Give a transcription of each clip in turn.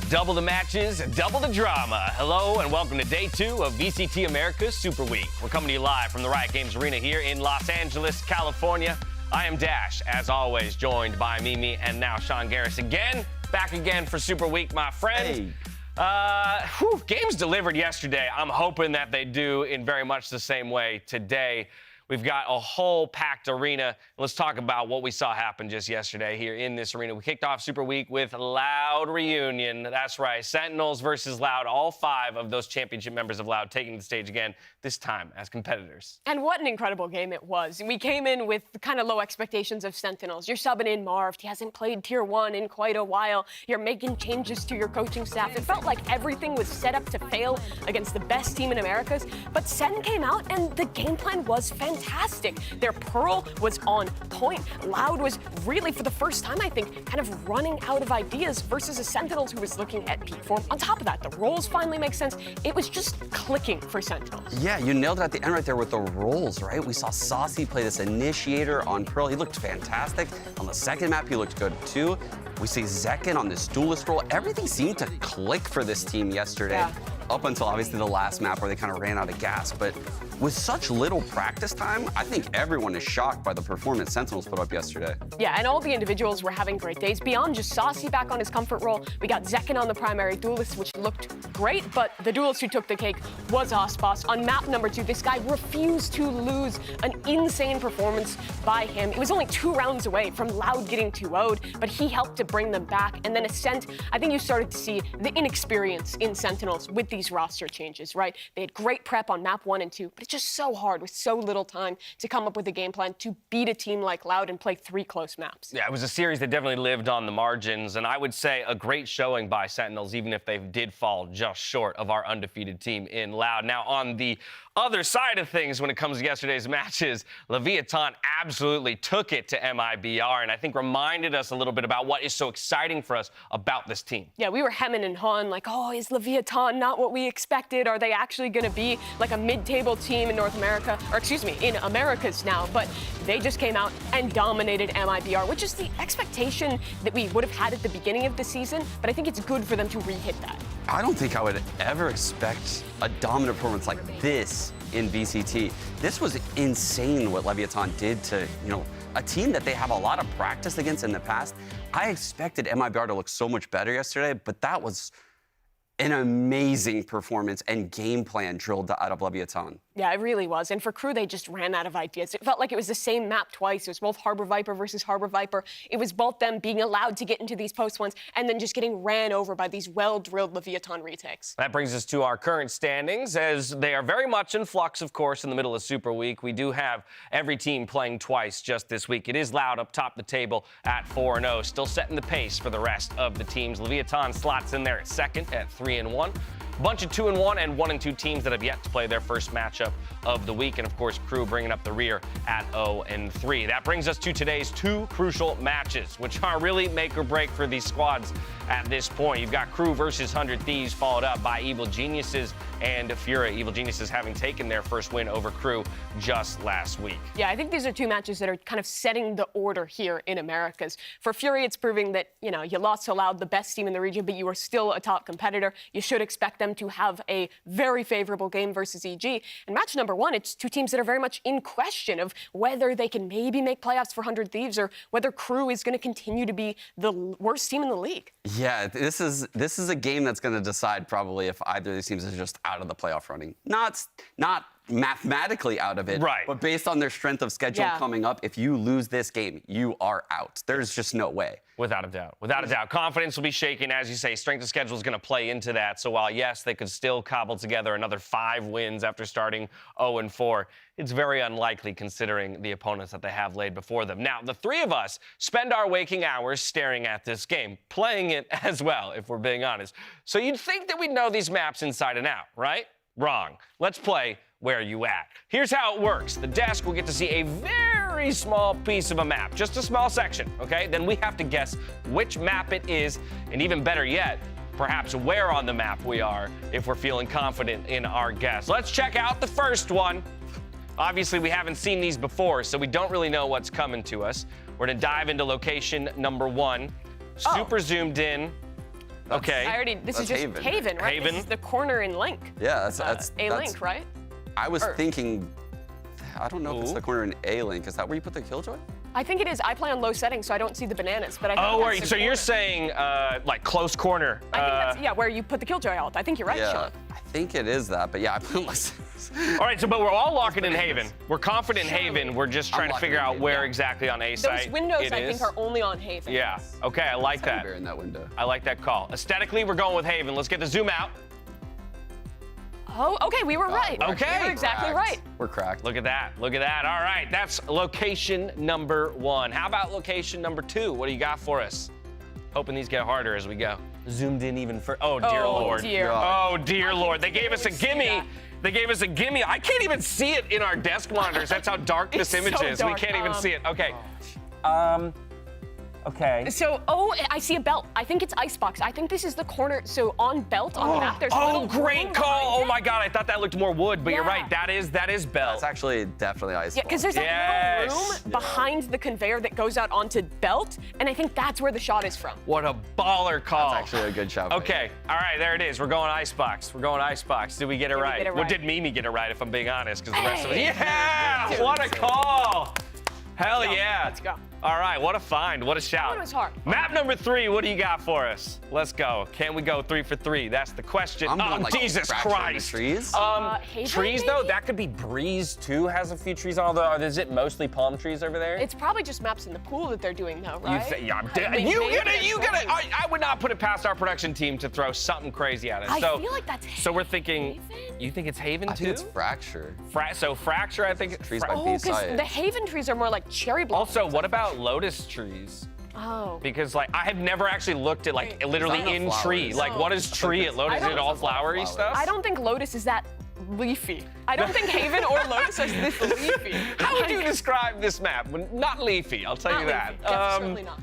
Double the matches, double the drama. Hello and welcome to day 2 of VCT Americas Super Week. We're coming to you live from the Riot Games Arena here in Los Angeles, California. I am Dash, as always, joined by Mimi and now Sean Garris again. Back again for Super Week, my friend. Hey. Games delivered yesterday. I'm hoping that they do in very much the same way today. We've got a whole packed arena. Let's talk about what we saw happen just yesterday here in this arena. We kicked off Super Week with Loud Reunion. That's right, Sentinels versus Loud. All 5 of those championship members of Loud taking the stage again, this time as competitors. And what an incredible game it was. We came in with kind of low expectations of Sentinels. You're subbing in Marv. He hasn't played Tier 1 in quite a while. You're making changes to your coaching staff. It felt like everything was set up to fail against the best team in Americas. But Sen came out and the game plan was fantastic. Their Pearl was on point. Loud was really, for the first time, I think, kind of running out of ideas versus a Sentinels who was looking at peak form. On top of that, the roles finally make sense. It was just clicking for Sentinels. Yeah, you nailed it at the end right there with the roles, right? We saw Saucy play this initiator on Pearl. He looked fantastic. On the second map, he looked good too. We see Zekken on this duelist role. Everything seemed to click for this team yesterday. Yeah. Up until obviously the last map where they kind of ran out of gas. But with such little practice time, I think everyone is shocked by the performance Sentinels put up yesterday. Yeah, and all the individuals were having great days. Beyond just Saucy back on his comfort role, we got Zekken on the primary duelist, which looked great, but the duelist who took the cake was Osboss. On map number 2, this guy refused to lose. An insane performance by him. It was only 2 rounds away from Loud getting 2-0'd, but he helped to bring them back. And then Ascent, I think you started to see the inexperience in Sentinels with these roster changes, right? They had great prep on map 1 and 2, but it's just so hard with so little time to come up with a game plan to beat a team like Loud and play 3 close maps. Yeah, it was a series that definitely lived on the margins, and I would say a great showing by Sentinels, even if they did fall just short of our undefeated team in Loud. Now, on the other side of things when it comes to yesterday's matches, Leviathan absolutely took it to MIBR, and I think reminded us a little bit about what is so exciting for us about this team. Yeah, we were hemming and hawing like, oh, is Leviathan not what we expected? Are they actually going to be like a mid-table team in North America, or excuse me, in Americas now? But they just came out and dominated MIBR, which is the expectation that we would have had at the beginning of the season, but I think it's good for them to re-hit that. I don't think I would ever expect a dominant performance like this in VCT. This was insane what Leviathan did to, a team that they have a lot of practice against in the past. I expected MIBR to look so much better yesterday, but that was an amazing performance and game plan drilled out of Leviathan. Yeah, it really was. And for KRÜ, they just ran out of ideas. It felt like it was the same map twice. It was both Harbor Viper versus Harbor Viper. It was both them being allowed to get into these post ones and then just getting ran over by these well-drilled Leviathan retakes. That brings us to our current standings, as they are very much in flux, of course, in the middle of Super Week. We do have every team playing twice just this week. It is Loud up top the table at 4-0, still setting the pace for the rest of the teams. Leviathan slots in there at second at 3-1. A bunch of 2-1 and 1-2 teams that have yet to play their first matchup of the week. And, of course, KRÜ bringing up the rear at 0-3. That brings us to today's 2 crucial matches, which are really make or break for these squads at this point. You've got KRÜ versus 100 Thieves, followed up by Evil Geniuses and Fury. Evil Geniuses having taken their first win over KRÜ just last week. Yeah, I think these are 2 matches that are kind of setting the order here in Americas. For Fury, it's proving that, you lost to Loud, the best team in the region, but you are still a top competitor. You should expect them to have a very favorable game versus EG. And match number 1, it's 2 teams that are very much in question of whether they can maybe make playoffs for 100 Thieves or whether KRÜ is going to continue to be the worst team in the league. Yeah, this is a game that's going to decide probably if either of these teams is just out of the playoff running. Not mathematically out of it, right, but based on their strength of schedule coming up, if you lose this game, you are out. There's just no way. Without a doubt. Without a doubt. Confidence will be shaken, as you say. Strength of schedule is going to play into that. So while, yes, they could still cobble together another 5 wins after starting 0-4, it's very unlikely considering the opponents that they have laid before them. Now, the 3 of us spend our waking hours staring at this game, playing it as well, if we're being honest. So you'd think that we'd know these maps inside and out, right? Wrong. Let's play Where You At. Here's how it works. The desk will get to see a very small piece of a map, just a small section, okay? Then we have to guess which map it is, and even better yet, perhaps where on the map we are if we're feeling confident in our guess. Let's check out the first one. Obviously, we haven't seen these before, so we don't really know what's coming to us. We're gonna dive into location number 1. Super zoomed in. Okay. This is That's just Haven, right? Haven. This is the corner in Link. Yeah, that's A-Link, right? I was thinking, I don't know if it's the corner in A-Link. Is that where you put the Killjoy? I think it is. I play on low settings, so I don't see the bananas. But I think Oh, that's right. the So you're corner. saying like close corner. I think that's, yeah, where you put the Killjoy out. I think you're right, Yeah, Sean. I think it is that, but yeah, I put less. All right, so but we're all locking in Haven. We're confident in Haven. We're just trying to locking figure in out Haven. where exactly on A site Those windows, it I is. think, are only on Haven. Yeah. Okay, I like that. Bear in that window. I like that call. Aesthetically, we're going with Haven. Let's get the zoom out. Oh, okay, we were right. Okay. We were exactly right. We're cracked. Look at that. Look at that. All right, that's location number 1. How about location number 2? What do you got for us? Hoping these get harder as we go. Zoomed in even further. Oh, dear Oh, Lord. dear. Oh, dear Lord. They gave us a barely see gimme. that. They gave us a gimme. I can't even see it in our desk monitors. That's how dark this It's image so is. dark. We can't even see it. Okay. Okay. So, oh, I see a belt. I think it's Icebox. I think this is the corner. So on belt on the map, there's a Oh, little great room call. behind Oh it. my God, I thought that looked more wood, but you're Yeah. right. That is belt. That's actually definitely ice. Yeah, because there's that Yes. little room behind the conveyor that goes out onto belt, and I think that's where the shot is from. What a baller call. That's actually a good shot. Okay, all right, there it is. We're going Icebox. We're going Icebox. Did we get it Did we right? get it Well, right? did Mimi get it right, if I'm being honest? Because the rest of it. Hey. Yeah! Dude, What a call! Hell Let's go. yeah. Let's go. All right, what a find. What a shout. one was hard. Map number 3, what do you got for us? Let's go. Can we go 3 for 3? That's the question. I'm Oh, going, like, Jesus fracture in the Christ. trees. Haven, Trees, though, maybe? that could be Breeze, too, has a few trees. Although, is it mostly palm trees over there? It's probably just maps in the pool that they're doing, though, right? Yeah, I mean, you maybe get it. it's You get it. right. I would not put it past our production team to throw something crazy at it. I So, feel like that's so we're thinking. Haven? You think it's Haven I too? think it's fracture. So Fracture, I think. Trees by Oh, B because side. the Haven trees are more like cherry blossoms. Also, what about Lotus trees? Oh. Because like I have never actually looked at like literally Is that in flowers? tree. Like No. what is tree at Lotus? Is don't- it all flowery flowers. stuff? I don't think Lotus is that leafy. I don't think Haven or Lotus is this leafy. How would you describe this map? Not leafy, I'll tell Not you that. leafy. Yeah, certainly not.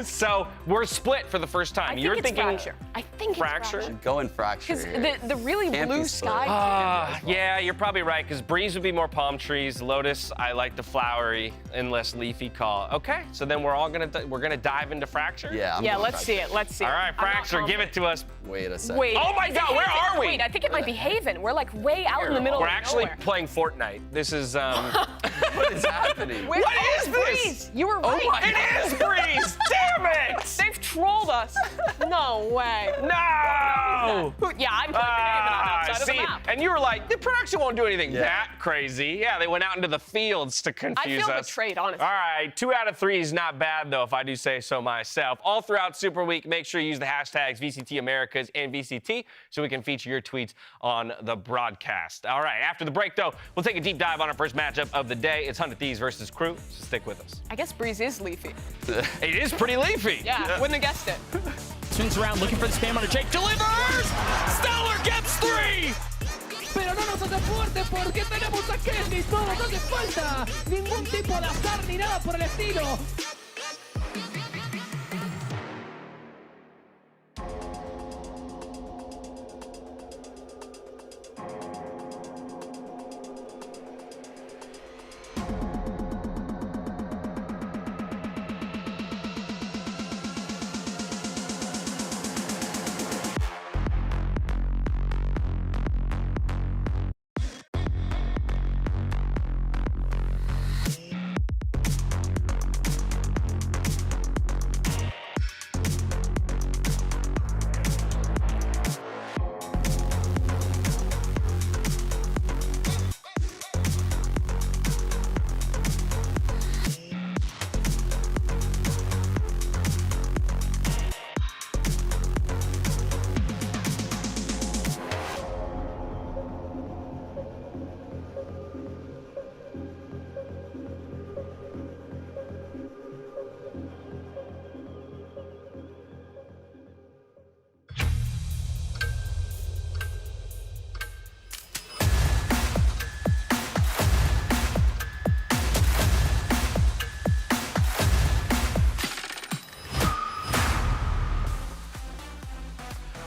So we're split for the first time. I think You're it's thinking fracture. I think Fracture? it's fracture. Go in fracture. Because here. the really Can't be blue split. sky. Yeah, you're probably right, because Breeze would be more palm trees. Lotus, I like the flowery and less leafy call. Okay, so then we're gonna dive into Fracture? Yeah. I'm Yeah, going let's see fracture. it. Let's see All it. right, I'm not Fracture, give it confident. to us. Wait a second. Wait. Oh my is it God, where Haven? are we? Wait, I think it might be Haven. We're like way out in the middle We're of actually nowhere. playing Fortnite. This is What is happening? Where- What oh, is it's this? Breeze. You were right. It is Breeze! Damn it! They've trolled us. No way. No! Yeah, I'm playing the game and I'm outside of the see, map. and you were like, the production won't do anything Yeah. that crazy. Yeah, they went out into the fields to I confuse feel us. betrayed, honestly. All right, 2 out of 3 is not bad, though, if I do say so myself. All throughout Super Week, make sure you use the hashtags VCT Americas and VCT so we can feature your tweets on the broadcast. All right, after the break, though, we'll take a deep dive on our first matchup of the day. It's 100 Thieves versus KRÜ, so stick with us. I guess Breeze is leafy. It is pretty leafy. Yeah, wouldn't have guessed it. Swings around looking for the spam under Jake. Delivers! Stellar gets 3! Pero no nos hace fuerte porque tenemos a Kenny, no nos hace falta ningún tipo de azar ni nada por el estilo.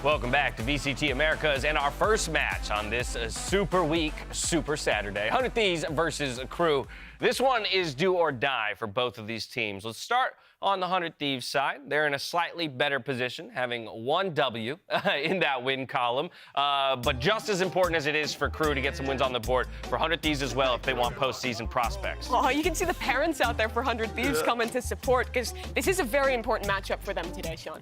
Welcome back to VCT Americas and our first match on this Super Week, Super Saturday. 100 Thieves versus KRÜ. This one is do or die for both of these teams. Let's start on the 100 Thieves side. They're in a slightly better position, having one W in that win column. But just as important as it is for KRÜ to get some wins on the board, for 100 Thieves as well if they want postseason prospects. Oh, you can see the parents out there for 100 Thieves coming to support, because this is a very important matchup for them today, Sean.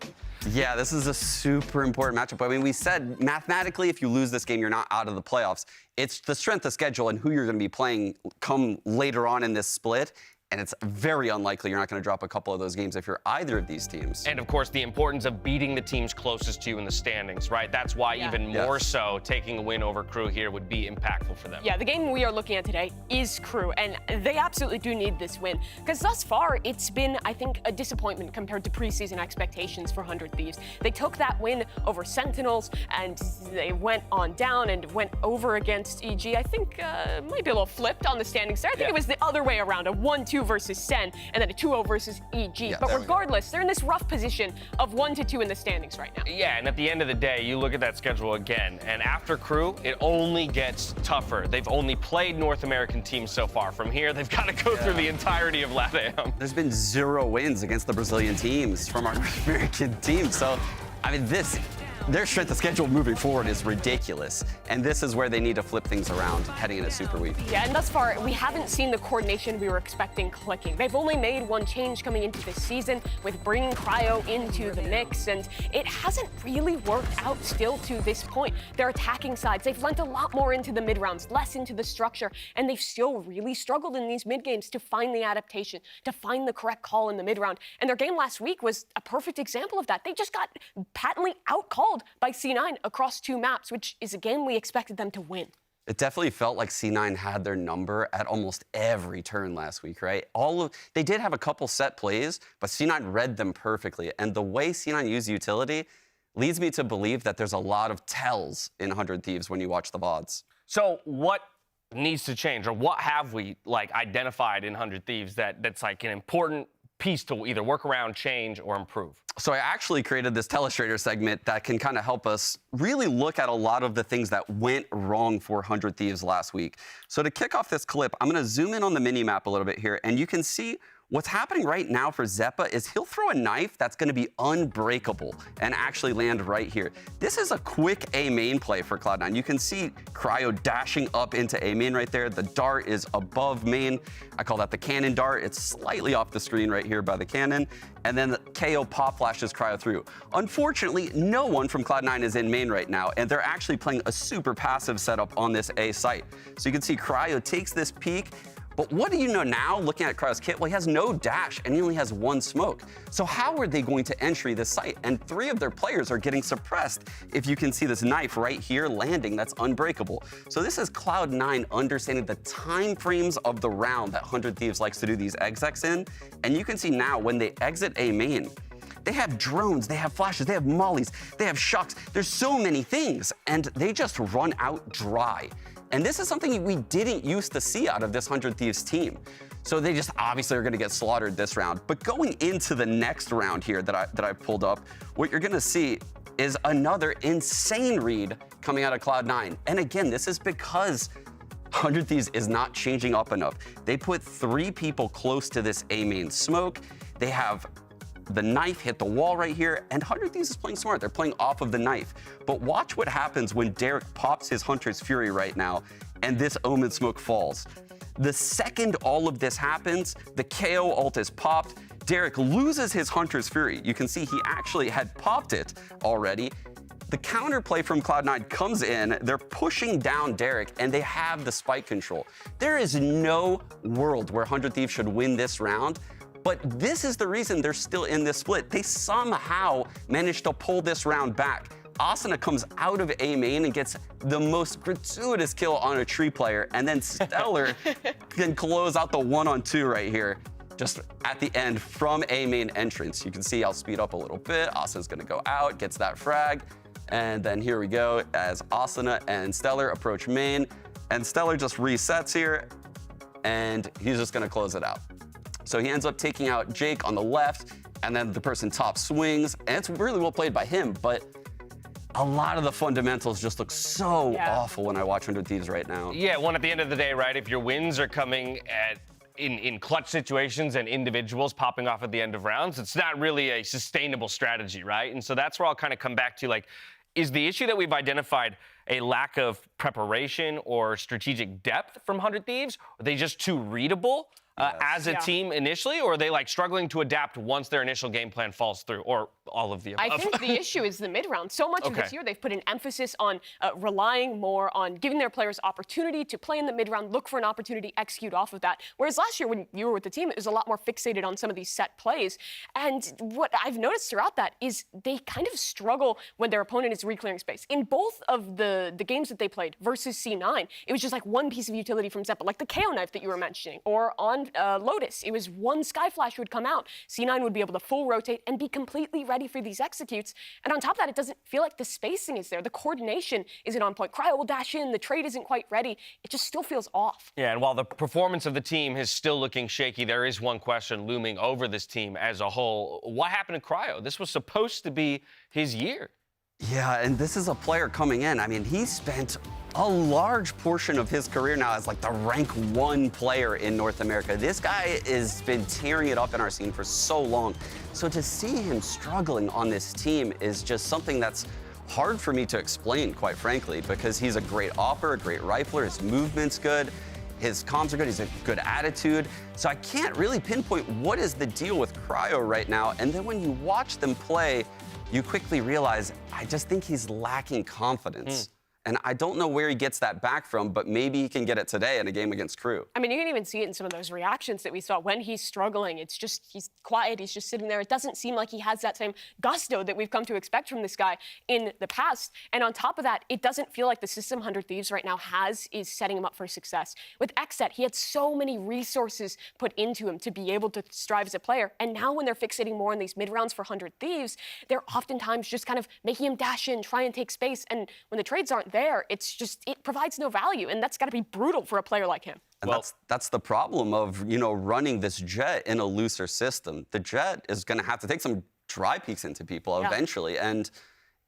Yeah, this is a super important matchup. I mean, we said mathematically, if you lose this game, you're not out of the playoffs. It's the strength of schedule and who you're going to be playing come later on in this split. And it's very unlikely you're not going to drop a couple of those games if you're either of these teams. And, of course, the importance of beating the teams closest to you in the standings, right? That's why even more so taking a win over KRÜ here would be impactful for them. Yeah, the game we are looking at today is KRÜ, and they absolutely do need this win, because thus far it's been, I think, a disappointment compared to preseason expectations for 100 Thieves. They took that win over Sentinels, and they went on down and went over against EG. I think might be a little flipped on the standings there. I think it was the other way around, a 1-2 versus Sen, and then a 2-0 versus EG. Yeah, but regardless, they're in this rough position of 1-2 in the standings right now. Yeah, and at the end of the day, you look at that schedule again, and after KRÜ, it only gets tougher. They've only played North American teams so far. From here, they've got to go through the entirety of LATAM. There's been 0 wins against the Brazilian teams from our North American team. So, I mean, their strength of schedule moving forward is ridiculous. And this is where they need to flip things around heading into Super Week. Yeah, and thus far, we haven't seen the coordination we were expecting clicking. They've only made one change coming into this season with bringing Cryo into the mix, and it hasn't really worked out still to this point. Their attacking sides, they've lent a lot more into the mid-rounds, less into the structure, and they've still really struggled in these mid-games to find the adaptation, to find the correct call in the mid-round. And their game last week was a perfect example of that. They just got patently out-called by C9 across 2 maps, which is a game we expected them to win. It definitely felt like C9 had their number at almost every turn last week, right? They did have a couple set plays, but C9 read them perfectly. And the way C9 used utility leads me to believe that there's a lot of tells in 100 Thieves when you watch the VODs. So what needs to change, or what have we identified in 100 Thieves that's like an important piece to either work around, change, or improve? So I actually created this Telestrator segment that can kind of help us really look at a lot of the things that went wrong for 100 Thieves last week. So to kick off this clip, I'm going to zoom in on the mini-map a little bit here, and you can see what's happening right now for Zeppa is he'll throw a knife that's going to be unbreakable and actually land right here. This is a quick A main play for Cloud9. You can see Cryo dashing up into A main right there. The dart is above main. I call that the cannon dart. It's slightly off the screen right here by the cannon. And then the KO pop flashes Cryo through. Unfortunately, no one from Cloud9 is in main right now, and they're actually playing a super passive setup on this A site. So you can see Cryo takes this peek. But what do you know now, looking at Cryo's kit? Well, he has no dash, and he only has 1 smoke. So how are they going to entry this site? And 3 of their players are getting suppressed. If you can see this knife right here landing, that's unbreakable. So this is Cloud9 understanding the time frames of the round that 100 Thieves likes to do these execs in. And you can see now when they exit A main, they have drones, they have flashes, they have mollies, they have shocks. There's so many things, and they just run out dry. And this is something we didn't used to see out of this 100 Thieves team. So they just obviously are going to get slaughtered this round. But going into the next round here that I pulled up, what you're going to see is another insane read coming out of Cloud9. And again, this is because 100 Thieves is not changing up enough. They put 3 people close to this A main smoke. They have the knife hit the wall right here, and 100 Thieves is playing smart. They're playing off of the knife. But watch what happens when Derek pops his Hunter's Fury right now, and this Omen smoke falls. The second all of this happens, the KO ult is popped. Derek loses his Hunter's Fury. You can see he actually had popped it already. The counterplay from Cloud9 comes in, they're pushing down Derek, and they have the spike control. There is no world where 100 Thieves should win this round. But this is the reason they're still in this split. They somehow managed to pull this round back. Asuna comes out of A main and gets the most gratuitous kill on a tree player, and then Stellar can close out the 1-on-2 right here, just at the end from A main entrance. You can see I'll speed up a little bit. Asuna's gonna go out, gets that frag, and then here we go as Asuna and Stellar approach main, and Stellar just resets here, and he's just gonna close it out. So he ends up taking out Jake on the left, and then the person top swings, and it's really well played by him, but a lot of the fundamentals just look so awful when I watch 100 Thieves right now. Yeah, at the end of the day, right, if your wins are coming at in clutch situations and individuals popping off at the end of rounds, it's not really a sustainable strategy, right? And so that's where I'll kind of come back to, like, is the issue that we've identified a lack of preparation or strategic depth from 100 Thieves? Are they just too readable as a team initially, or are they like struggling to adapt once their initial game plan falls through, or all of the above? I think the issue is the mid-round. So much of this year, they've put an emphasis on relying more on giving their players opportunity to play in the mid-round, look for an opportunity, execute off of that. Whereas last year, when you were with the team, it was a lot more fixated on some of these set plays. And what I've noticed throughout that is they kind of struggle when their opponent is reclearing space. In both of the games that they played versus C9, it was just like one piece of utility from Zeppa, like the KO knife that you were mentioning, or on Lotus, it was one Sky Flash would come out. C9 would be able to full rotate and be completely ready for these executes. And on top of that, it doesn't feel like the spacing is there. The coordination isn't on point. Cryo will dash in. The trade isn't quite ready. It just still feels off. Yeah, and while the performance of the team is still looking shaky, there is one question looming over this team as a whole. What happened to Cryo? This was supposed to be his year. Yeah, and this is a player coming in. I mean, he spent a large portion of his career now as like the rank 1 player in North America. This guy has been tearing it up in our scene for so long. So to see him struggling on this team is just something that's hard for me to explain, quite frankly, because he's a great opper, a great rifler, his movement's good, his comms are good, he's a good attitude. So I can't really pinpoint what is the deal with Cryo right now. And then when you watch them play, you quickly realize, I just think he's lacking confidence. And I don't know where he gets that back from, but maybe he can get it today in a game against KRÜ. I mean, you can even see it in some of those reactions that we saw when he's struggling. It's just, he's quiet, he's just sitting there. It doesn't seem like he has that same gusto that we've come to expect from this guy in the past. And on top of that, it doesn't feel like the system 100 Thieves right now is setting him up for success. With XSET, he had so many resources put into him to be able to strive as a player. And now when they're fixating more on these mid-rounds for 100 Thieves, they're oftentimes just kind of making him dash in, try and take space. And when the trades aren't there, it's just, it provides no value, and that's got to be brutal for a player like him. And that's the problem of, you know, running this Jet in a looser system. The Jet is going to have to take some dry peeks into people eventually, and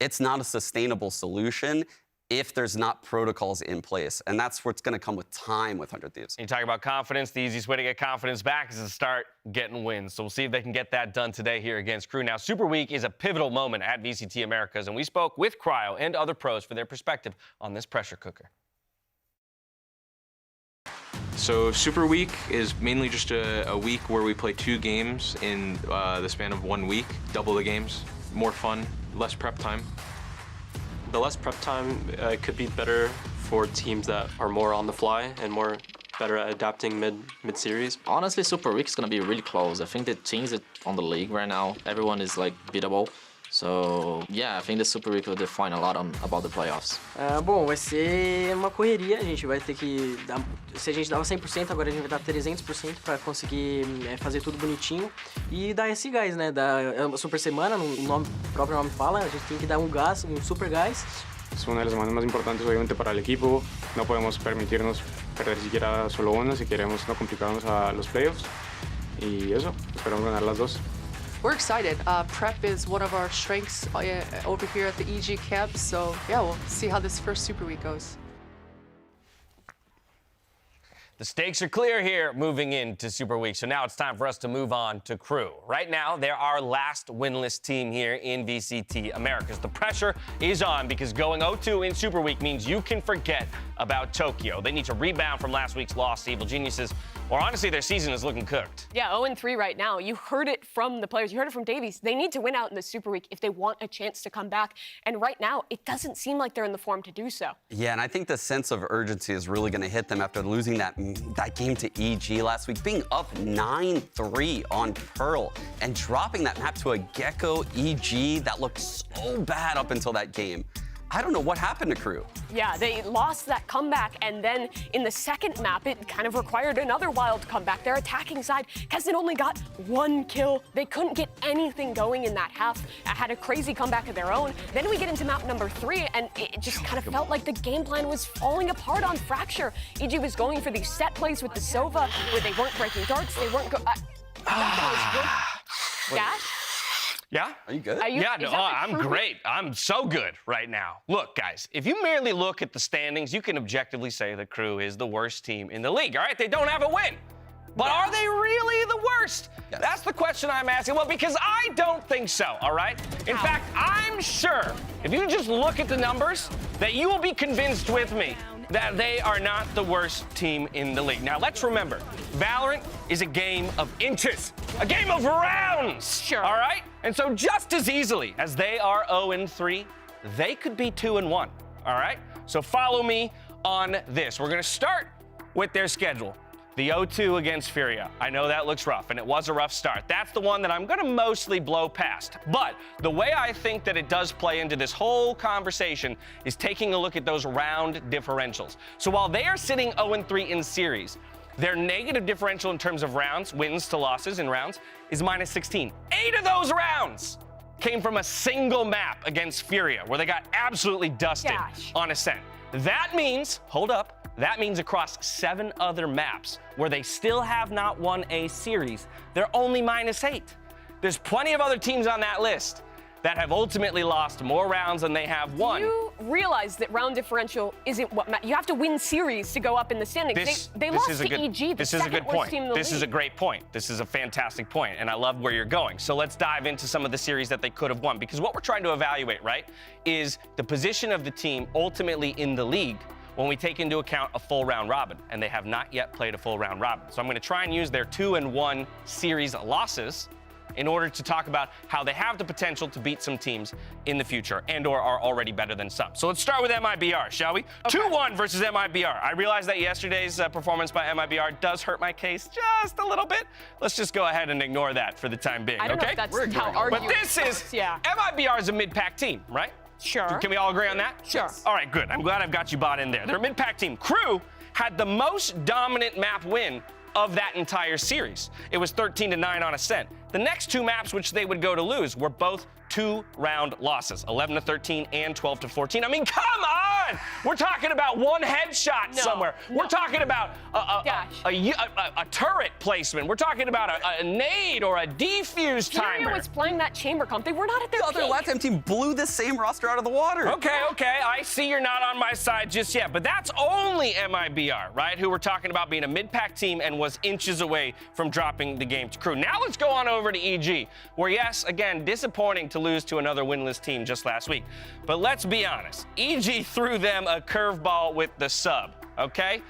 it's not a sustainable solution if there's not protocols in place. And that's what's going to come with time with 100 Thieves. You talk about confidence. The easiest way to get confidence back is to start getting wins. So we'll see if they can get that done today here against KRÜ. Now, Super Week is a pivotal moment at VCT Americas, and we spoke with Cryo and other pros for their perspective on this pressure cooker. So Super Week is mainly just a week where we play 2 games in the span of 1 week, double the games, more fun, less prep time. The less prep time could be better for teams that are more on the fly and more better at adapting mid-series. Honestly, Super Week is going to be really close. I think the teams that on the league right now, everyone is like beatable. So, yeah, I think the Super Week will define a lot about the playoffs. Bom, vai ser uma correria, a gente vai ter que dar, se a gente dava 100%, agora a gente vai dar 300% para conseguir fazer tudo bonitinho e dar esse gás, né? Da super semana, o próprio nome fala, a gente tem que dar um gás, um super gás. Es una de las semanas más importantes obviamente para el equipo, no podemos permitirnos perder siquiera solo una si queremos no complicarnos a los playoffs y eso, esperamos ganar las dos. We're excited. Prep is one of our strengths over here at the EG camp, so yeah, we'll see how this first Super Week goes. The stakes are clear here moving into Super Week, so now it's time for us to move on to KRÜ. Right now, they're our last winless team here in VCT Americas. The pressure is on because going 0-2 in Super Week means you can forget about Tokyo. They need to rebound from last week's loss to Evil Geniuses, or honestly, their season is looking cooked. Yeah, 0-3 right now. You heard it from the players. You heard it from Davies. They need to win out in the Super Week if they want a chance to come back. And right now, it doesn't seem like they're in the form to do so. Yeah, and I think the sense of urgency is really going to hit them after losing that game to EG last week, being up 9-3 on Pearl and dropping that map to a Gecko EG that looked so bad up until that game. I don't know what happened to KRÜ. Yeah, they lost that comeback, and then in the second map, it kind of required another wild comeback. Their attacking side, Keston only got 1 kill. They couldn't get anything going in that half. Had a crazy comeback of their own. Then we get into map number 3, and it just kind of felt like the game plan was falling apart on Fracture. EG was going for these set plays with the Sova, where they weren't breaking darts, they weren't Dash? Yeah? Are you good? I'm great. I'm so good right now. Look, guys, if you merely look at the standings, you can objectively say that KRÜ is the worst team in the league, all right? They don't have a win. But are they really the worst? Yes. That's the question I'm asking. Well, because I don't think so, all right? In fact, I'm sure if you just look at the numbers, that you will be convinced with me that they are not the worst team in the league. Now, let's remember, Valorant is a game of inches, a game of rounds, Sure. all right? And so just as easily as they are 0-3, they could be 2-1, all right? So follow me on this. We're gonna start with their schedule. The 0-2 against Furia. I know that looks rough, and it was a rough start. That's the one that I'm gonna mostly blow past. But the way I think that it does play into this whole conversation is taking a look at those round differentials. So while they are sitting 0-3 in series, their negative differential in terms of rounds, wins to losses in rounds, is -16. 8 of those rounds came from a single map against Furia, where they got absolutely dusted Gosh. on Ascent. That means, hold up, that means across 7 other maps where they still have not won a series, they're only -8. There's plenty of other teams on that list that have ultimately lost more rounds than they have won. You realize that round differential isn't what you have to win series to go up in the standings. They lost to EG, the This is a good second worst point. team in the This is a league. great point. This is a fantastic point, and I love where you're going. So let's dive into some of the series that they could have won, because what we're trying to evaluate, right, is the position of the team ultimately in the league when we take into account a full round robin, and they have not yet played a full round robin. So I'm going to try and use their 2-1 series losses in order to talk about how they have the potential to beat some teams in the future and/or are already better than some. So let's start with MIBR, shall we? 2-1 versus MIBR. I realize that yesterday's performance by MIBR does hurt my case just a little bit. Let's just go ahead and ignore that for the time being, I don't know okay? if that's how arguing. But this is, Yeah. MIBR is a mid-pack team, right? Sure. Can we all agree on that? Sure. All right, good. I'm glad I've got you bought in there. They're a mid-pack team. KRÜ had the most dominant map win of that entire series. It was 13-9 on Ascent. The next 2 maps which they would go to lose were both 2-round losses, 11-13 and 12-14. I mean, come on! We're talking about one headshot somewhere. We're talking about a turret placement. We're talking about a nade or a defuse timer. Furia was playing that chamber comp. They were not at their The other peak. LATAM team blew the same roster out of the water. Okay, I see you're not on my side just yet, but that's only MIBR, right? Who we're talking about being a mid-pack team and was inches away from dropping the game to KRÜ. Now let's go on over to EG, where yes, again, disappointing to lose to another winless team just last week. But let's be honest, EG threw them a curveball with the sub, okay?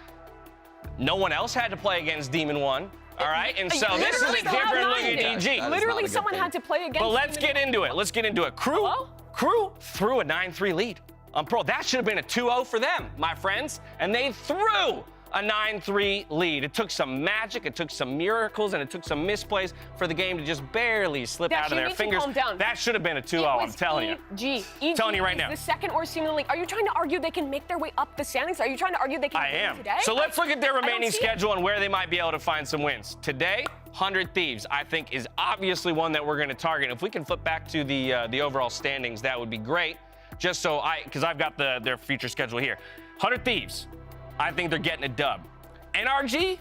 No one else had to play against Demon 1. All right, and so this is a different look at EG. Literally, someone had to play against. But let's get into it. Let's get into it. KRÜ threw a 9-3 lead on Pro. That should have been a 2-0 for them, my friends. And they threw a 9-3 lead. It took some magic, it took some miracles, and it took some misplays for the game to just barely slip out of their fingers. Calm down. That should have been a 2-0, I'm telling you. EG Telling you right is now. the second worst team in the league. Are you trying to argue they can make their way up the standings? Are you trying to argue they can win today? So let's look at their remaining see schedule and where they might be able to find some wins. Today, 100 Thieves, I think, is obviously one that we're going to target. If we can flip back to the overall standings, that would be great. Just so because I've got their future schedule here. 100 Thieves, I think they're getting a dub. NRG,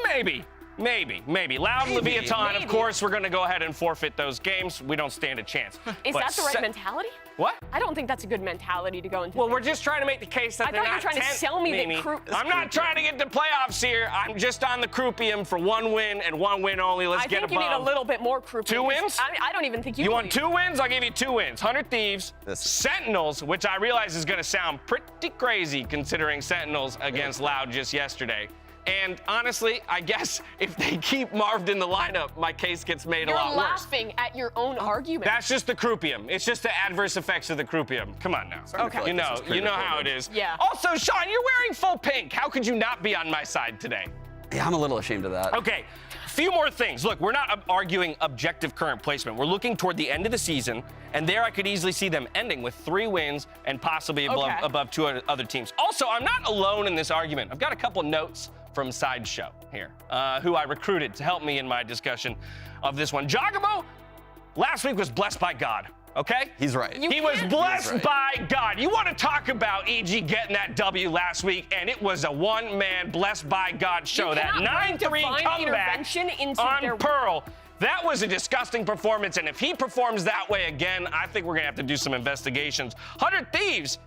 maybe. Loud Leviathan, of course, we're going to go ahead and forfeit those games. We don't stand a chance. Is that the right mentality? What? I don't think that's a good mentality to go into. Well, we're just trying to make the case that they're not. I thought you were trying to sell me that KRÜ. I'm not trying to get the playoffs here. I'm just on the Krupium for 1 win and 1 win only. Let's get above. I think you need a little bit more Krupium. 2 wins? I don't even think you. You want 2 wins? I'll give you 2 wins. 100 Thieves, Sentinels, which I realize is going to sound pretty crazy considering Sentinels against Loud just yesterday. And honestly, I guess if they keep Marved in the lineup, my case gets made a lot worse. You're laughing at your own argument. That's just the Krupium. It's just the adverse effects of the Krupium. Come on now. Okay. You know how it is. Yeah. Also, Sean, you're wearing full pink. How could you not be on my side today? Yeah, I'm a little ashamed of that. Okay, a few more things. Look, we're not arguing objective current placement. We're looking toward the end of the season, and there I could easily see them ending with 3 wins and possibly above 2 other teams. Also, I'm not alone in this argument. I've got a couple notes from Sideshow here, who I recruited to help me in my discussion of this one. Jagamo last week was blessed by God, okay? He's right. He was blessed by God. You want to talk about EG getting that W last week, and it was a one-man blessed by God show. That 9-3 comeback on Pearl. That was a disgusting performance, and if he performs that way again, I think we're going to have to do some investigations. 100 Thieves,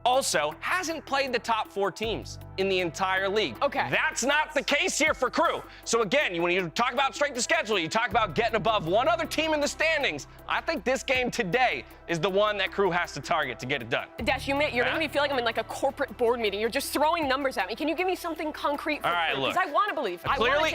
also hasn't played the top 4 teams in the entire league. Okay. That's not the case here for KRÜ. So again, when you talk about strength of schedule, you talk about getting above one other team in the standings. I think this game today is the one that KRÜ has to target to get it done. Dash, you're making me feel like I'm in like a corporate board meeting. You're just throwing numbers at me. Can you give me something concrete for All right, KRÜ? look. Because I want to believe.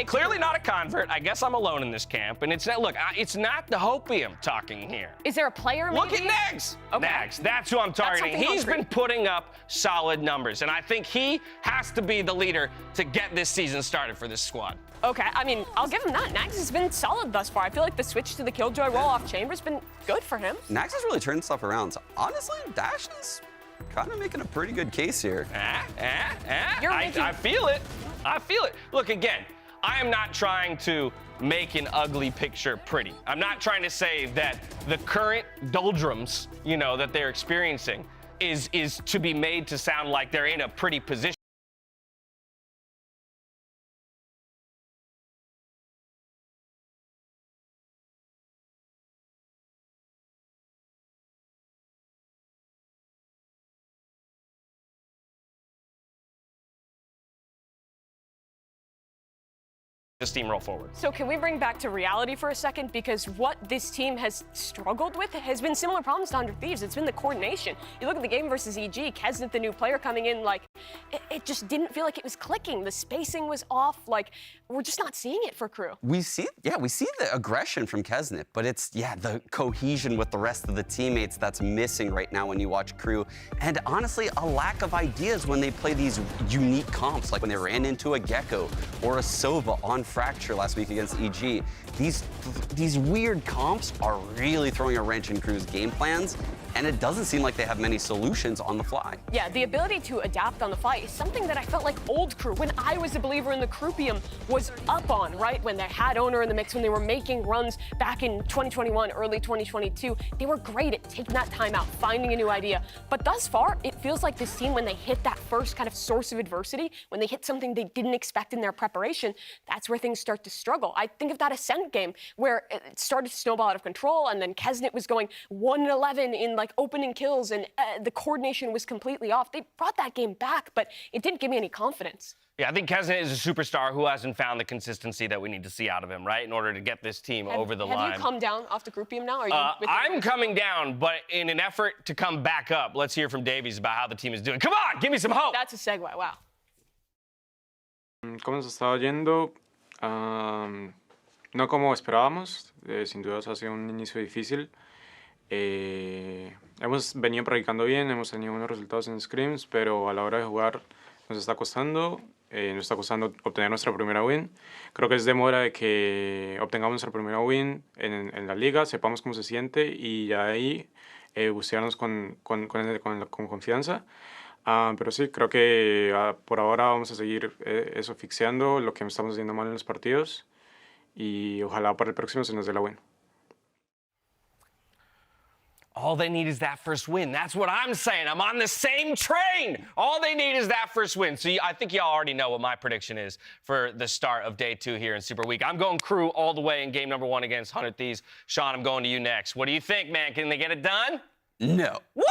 Clearly not a convert. I guess I'm alone in this camp. And it's not, look, it's not the hopium talking here. Is there a player maybe? Look at Nags. Okay. Nags, that's who I'm targeting. something He's concrete. been putting up solid numbers, and I think he has to be the leader to get this season started for this squad. Okay, I mean, I'll give him that. Nags has been solid thus far. I feel like the switch to the Killjoy roll off Chamber's been good for him. Nags is really turning stuff around. So honestly, Dash is kind of making a pretty good case here. I feel it. I feel it. Look, again, I am not trying to make an ugly picture pretty. I'm not trying to say that the current doldrums, that they're experiencing is to be made to sound like they're in a pretty position. To steamroll forward. So can we bring back to reality for a second? Because what this team has struggled with has been similar problems to 100 Thieves. It's been the coordination. You look at the game versus EG, Kesnet, the new player coming in, like, it just didn't feel like it was clicking. The spacing was off. Like, we're just not seeing it for KRÜ. We see the aggression from Kesnet, but it's, the cohesion with the rest of the teammates that's missing right now when you watch KRÜ. And honestly, a lack of ideas when they play these unique comps, like when they ran into a Gecko or a Sova on Fracture last week against EG. These weird comps are really throwing a wrench in KRÜ's game plans, and it doesn't seem like they have many solutions on the fly. Yeah, the ability to adapt on the fly is something that I felt like old KRÜ, when I was a believer in the KRÜpium, was up on, right? When they had Owner in the mix, when they were making runs back in 2021, early 2022, they were great at taking that time out, finding a new idea. But thus far, it feels like this team, when they hit that first kind of source of adversity, when they hit something they didn't expect in their preparation, that's where things start to struggle. I think of that Ascent game where it started to snowball out of control, and then Kesnet was going 1-11 in like opening kills, and the coordination was completely off. They brought that game back, but it didn't give me any confidence. Yeah, I think Kesnet is a superstar who hasn't found the consistency that we need to see out of him, right, in order to get this team over the line. Have you come down off the KRÜpium now? Are you I'm coming down, but in an effort to come back up, let's hear from Davies about how the team is doing. Come on, give me some hope. That's a segue, wow. ¿Cómo nos estaba yendo? No como esperábamos, sin duda ha sido un inicio difícil. Hemos venido practicando bien, hemos tenido buenos resultados en scrims, pero a la hora de jugar nos está costando obtener nuestra primera win. Creo que es demora de que obtengamos nuestra primera win en la liga, sepamos cómo se siente y ya ahí bustearnos con confianza. Pero sí, creo que por ahora vamos a seguir eso fixeando lo que estamos haciendo mal en los partidos y ojalá para el próximo se nos dé la win. All they need is that first win. That's what I'm saying. I'm on the same train. All they need is that first win. So I think y'all already know what my prediction is for the start of day 2 here in Super Week. I'm going KRÜ all the way in game number 1 against 100 Thieves. Sean, I'm going to you next. What do you think, man? Can they get it done? No. What?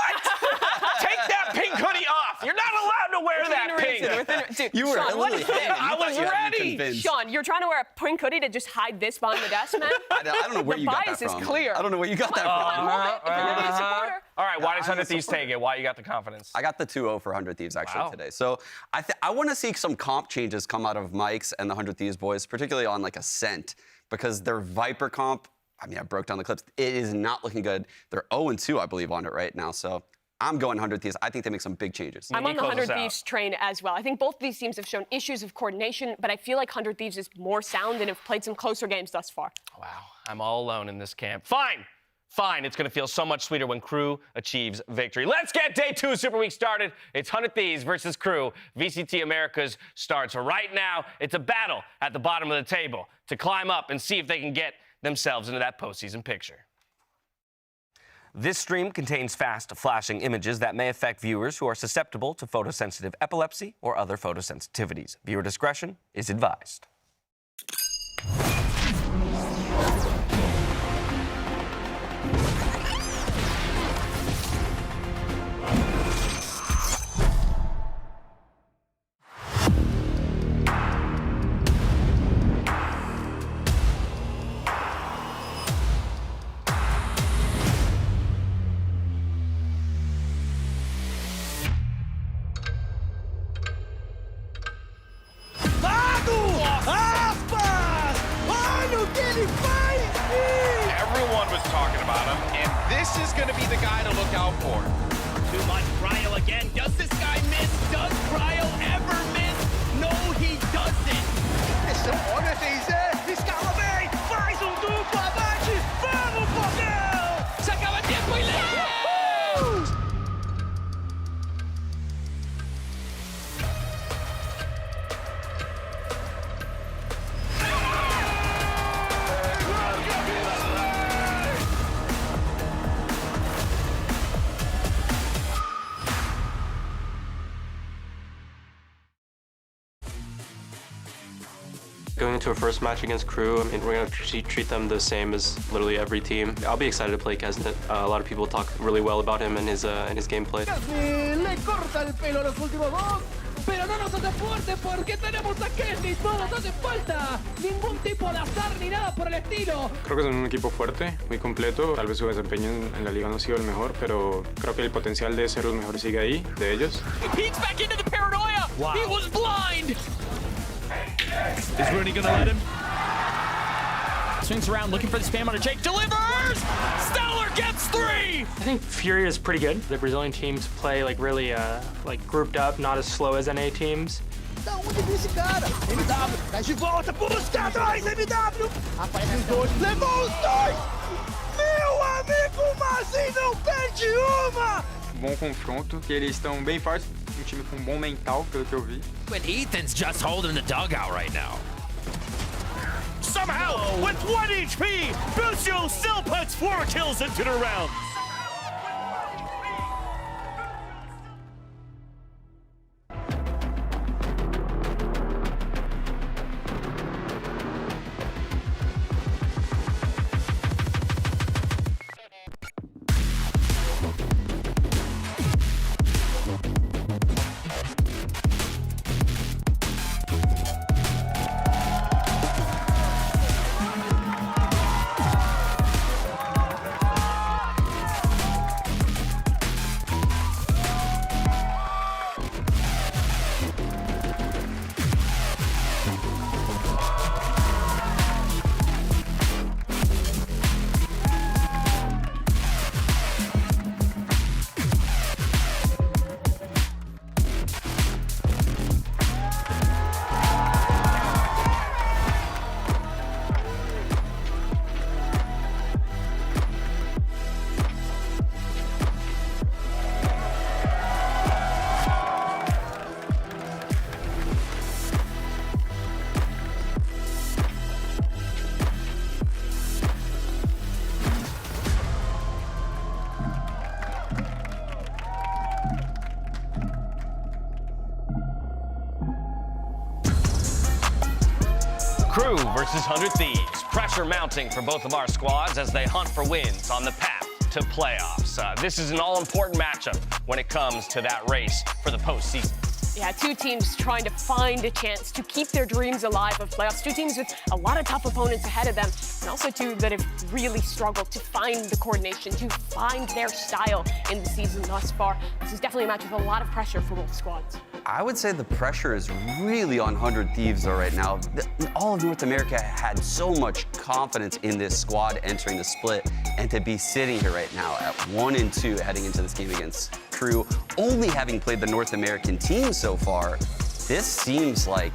Take that pink hoodie off. You're not allowed to wear that pink. Dude, You were Sean, what really is hating. I was ready. Sean, you're trying to wear a pink hoodie to just hide this behind the desk, man? I don't know where The you got that bias is from. clear. I don't know where you got that from. If you're gonna be a supporter. All right, why does I'm a 100 Thieves take it? Why you got the confidence? I got the 2-0 for 100 Thieves actually Wow. today. So I want to see some comp changes come out of Mike's and the 100 Thieves boys, particularly on like Ascent, because their Viper comp, I broke down the clips. It is not looking good. They're 0-2, I believe, on it right now. So I'm going 100 Thieves. I think they make some big changes. I'm on the Close us 100 out. Thieves train as well. I think both these teams have shown issues of coordination, but I feel like 100 Thieves is more sound and have played some closer games thus far. Wow, I'm all alone in this camp. Fine. It's going to feel so much sweeter when KRÜ achieves victory. Let's get day 2 Super Week started. It's 100 Thieves versus KRÜ. VCT Americas starts right now. It's a battle at the bottom of the table to climb up and see if they can get themselves into that postseason picture. This stream contains fast flashing images that may affect viewers who are susceptible to photosensitive epilepsy or other photosensitivities. Viewer discretion is advised. Everyone was talking about him, and this is going to be the guy to look out for. Too much Cryo again. Does this guy miss? Does Cryo ever miss? No, he doesn't. Olha, Escalabei, faz duplo abate, vamos, Fogão! Se acaba tiempo y le... Going into a first match against KRÜ, I mean, we're going to treat them the same as literally every team. I'll be excited to play Kesnet. A lot of people talk really well about him and his gameplay. Le corta el pelo a los últimos dos, pero no nos hace fuerte porque tenemos a Kenny. No nos hace falta ningún tipo de azar ni nada por el estilo. Creo que son un equipo fuerte, muy completo. Tal vez su desempeño en la liga no ha sido el mejor, pero creo que el potencial de ser los mejores sigue ahí, de ellos. He peeks back into the paranoia. Wow. He was blind. Is Rooney gonna let him? Swings around looking for the spam on a Jake. Delivers! Stellar gets 3! I think Fury is pretty good. The Brazilian teams play like really like grouped up, not as slow as NA teams. Da onde vem esse cara? MW, tá de volta, busca atrás, MW! Aparece os dois, levou os dois! Meu amigo, mas não perde uma! Bom confronto, que eles estão bem fortes, um time com um bom mental, pelo que eu vi. When Ethan's just holding the dugout right now. Somehow, with 1 HP, Bucio still puts 4 kills into the round. KRÜ versus 100 Thieves. Pressure mounting for both of our squads as they hunt for wins on the path to playoffs. This is an all-important matchup when it comes to that race for the postseason. Yeah, two teams trying to find a chance to keep their dreams alive of playoffs. Two teams with a lot of tough opponents ahead of them, and also two that have really struggled to find the coordination, to find their style in the season thus far. This is definitely a match with a lot of pressure for both squads. I would say the pressure is really on 100 Thieves though right now. All of North America had so much confidence in this squad entering the split, and to be sitting here right now at 1-2 heading into this game against KRÜ, only having played the North American team so far, this seems like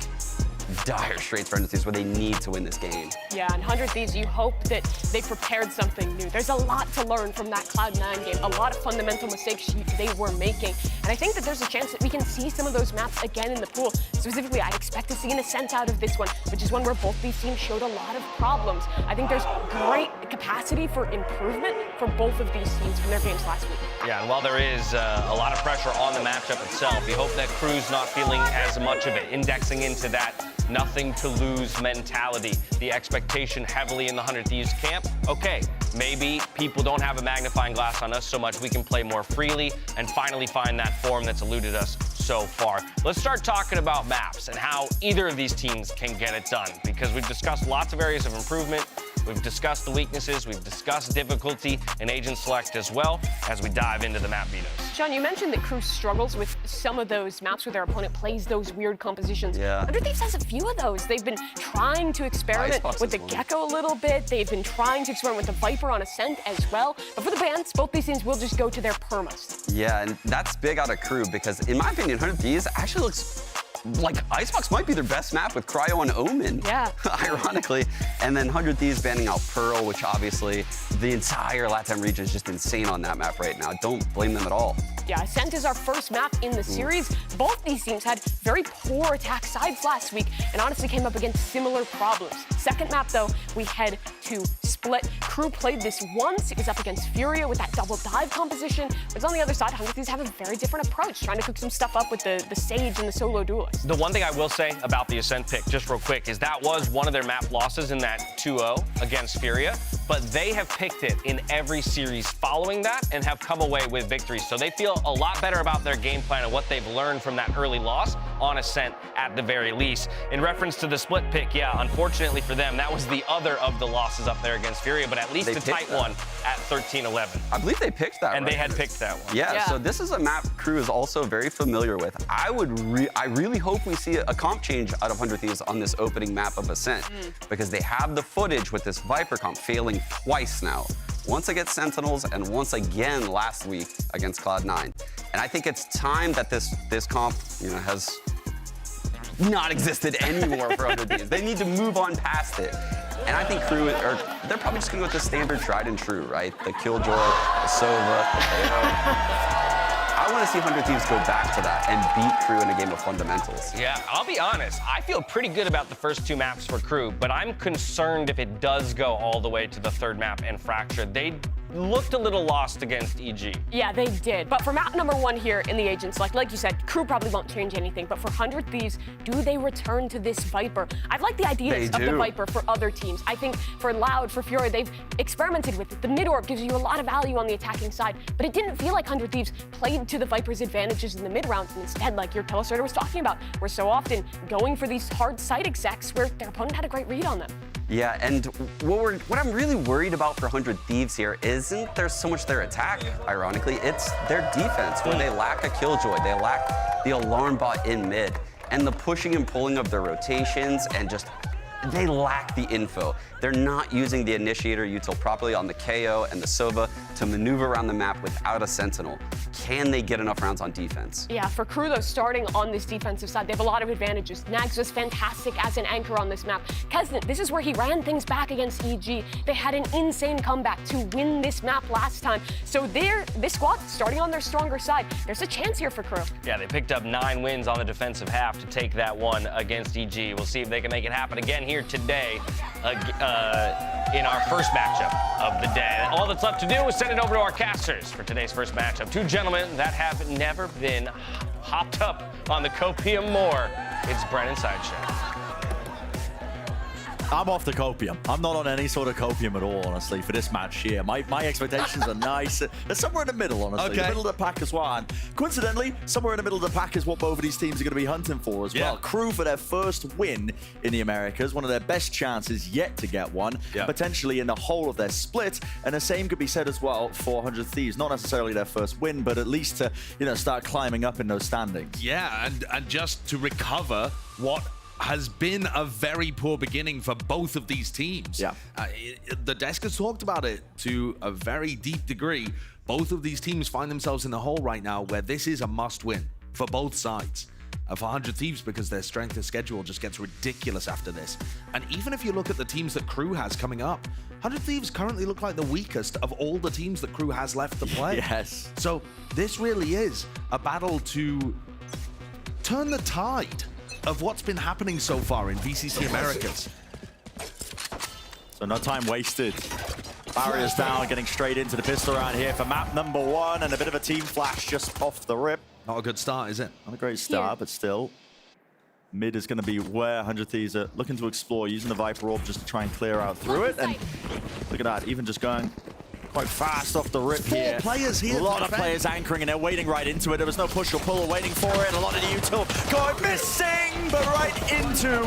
dire straits for 100 Thieves where they need to win this game. Yeah, and 100 Thieves, you hope that they prepared something new. There's a lot to learn from that Cloud9 game, a lot of fundamental mistakes they were making. And I think that there's a chance that we can see some of those maps again in the pool. Specifically, I'd expect to see an Ascent out of this one, which is one where both these teams showed a lot of problems. I think there's great capacity for improvement for both of these teams from their games last week. Yeah, and while there is a lot of pressure on the matchup itself, you hope that KRÜ's not feeling as much of it, indexing into that nothing to lose mentality. The expectation heavily in the 100 Thieves camp, okay, maybe people don't have a magnifying glass on us so much we can play more freely and finally find that form that's eluded us so far. Let's start talking about maps and how either of these teams can get it done, because we've discussed lots of areas of improvement, We've discussed the weaknesses, we've discussed difficulty and agent select as well as we dive into the map vetoes. John, you mentioned that KRÜ struggles with some of those maps where their opponent plays those weird compositions. Yeah. Thieves has a few of those. They've been trying to experiment with the Gecko a little bit. They've been trying to experiment with the Viper on Ascent as well. But for the bans, both these teams will just go to their permas. Yeah, and that's big out of KRÜ because, in my opinion, 100 Thieves actually looks like Icebox might be their best map with Cryo and Omen. Yeah. Ironically. And then 100 Thieves banning out Pearl, which obviously the entire LATAM region is just insane on that map right now. Don't blame them at all. Yeah, Ascent is our first map in the series. Both these teams had very poor attack sides last week and honestly came up against similar problems. Second map, though, we head to Split. KRÜ played this once. It was up against Furia with that double dive composition. But on the other side, 100 Thieves have a very different approach, trying to cook some stuff up with the Sage and the solo duelist. The one thing I will say about the Ascent pick, just real quick, is that was one of their map losses in that 2-0 against Furia, but they have picked it in every series following that and have come away with victories. So they feel a lot better about their game plan and what they've learned from that early loss on Ascent at the very least. In reference to the Split pick, yeah, unfortunately for them, that was the other of the losses up there against Furia, but at least a tight one at 13-11. I believe they picked that, and right? they had picked that one. Yeah, so this is a map KRÜ is also very familiar with. I really hope we see a comp change out of 100 Thieves on this opening map of Ascent because they have the footage with this Viper comp failing twice now. Once against Sentinels and once again last week against Cloud9. And I think it's time that this comp, has not existed anymore for 100 Thieves. They need to move on past it. And I think KRÜ, they're probably just gonna go with the standard tried and true, right? The Killjoy, the Sova, the KO. I want to see 100 Thieves go back to that and beat KRÜ in a game of fundamentals. Yeah, I'll be honest. I feel pretty good about the first two maps for KRÜ, but I'm concerned if it does go all the way to the third map and Fracture. They looked a little lost against EG. Yeah, they did. But for map number 1 here in the Agent Select, like you said, KRÜ probably won't change anything. But for 100 Thieves, do they return to this Viper? I like the ideas of the Viper for other teams. I think for Loud, for Fury, they've experimented with it. The mid-orb gives you a lot of value on the attacking side, but it didn't feel like 100 Thieves played to the Viper's advantages in the mid-rounds. And instead, like your Telestrator was talking about, we're so often going for these hard side execs where their opponent had a great read on them. Yeah, and what I'm really worried about for 100 Thieves here isn't there so much their attack, ironically, it's their defense, where they lack a Killjoy, they lack the alarm bot in mid, and the pushing and pulling of their rotations, and just, they lack the info. They're not using the initiator util properly on the KO and the Sova to maneuver around the map without a Sentinel. Can they get enough rounds on defense? Yeah, for KRÜ, though, starting on this defensive side, they have a lot of advantages. Nags was fantastic as an anchor on this map. Kesnet, this is where he ran things back against EG. They had an insane comeback to win this map last time. So this squad, starting on their stronger side, there's a chance here for KRÜ. Yeah, they picked up 9 wins on the defensive half to take that one against EG. We'll see if they can make it happen again here today in our first matchup of the day. All that's left to do is send it over to our casters for today's first matchup. Two gentlemen that have never been hopped up on the copium more. It's Brennan Sideshow. I'm off the copium. I'm not on any sort of copium at all, honestly, for this match here. My expectations are nice. They're somewhere in the middle, honestly. The middle of the pack as well. And coincidentally, somewhere in the middle of the pack is what both of these teams are going to be hunting for as well. KRÜ for their first win in the Americas, one of their best chances yet to get one, potentially in the whole of their split. And the same could be said as well for 100 Thieves. Not necessarily their first win, but at least to, start climbing up in those standings. Yeah, and just to recover what has been a very poor beginning for both of these teams. Yeah. The desk has talked about it to a very deep degree. Both of these teams find themselves in a hole right now where this is a must-win for both sides. For 100 Thieves, because their strength of schedule just gets ridiculous after this. And even if you look at the teams that KRÜ has coming up, 100 Thieves currently look like the weakest of all the teams that KRÜ has left to play. Yes. So this really is a battle to turn the tide of what's been happening so far in VCT Americas. So no time wasted. Barriers down, getting straight into the pistol round here for map number 1, and a bit of a team flash just off the rip. Not a good start, is it? Not a great start, but still. Mid is going to be where 100 Thieves are looking to explore, using the Viper Orb just to try and clear out through it. And look at that, even just going quite fast off the rip here. 4 players here. A lot of players anchoring, and they're wading right into it. There was no push or pull, waiting for it. A lot of the util going missing, but right into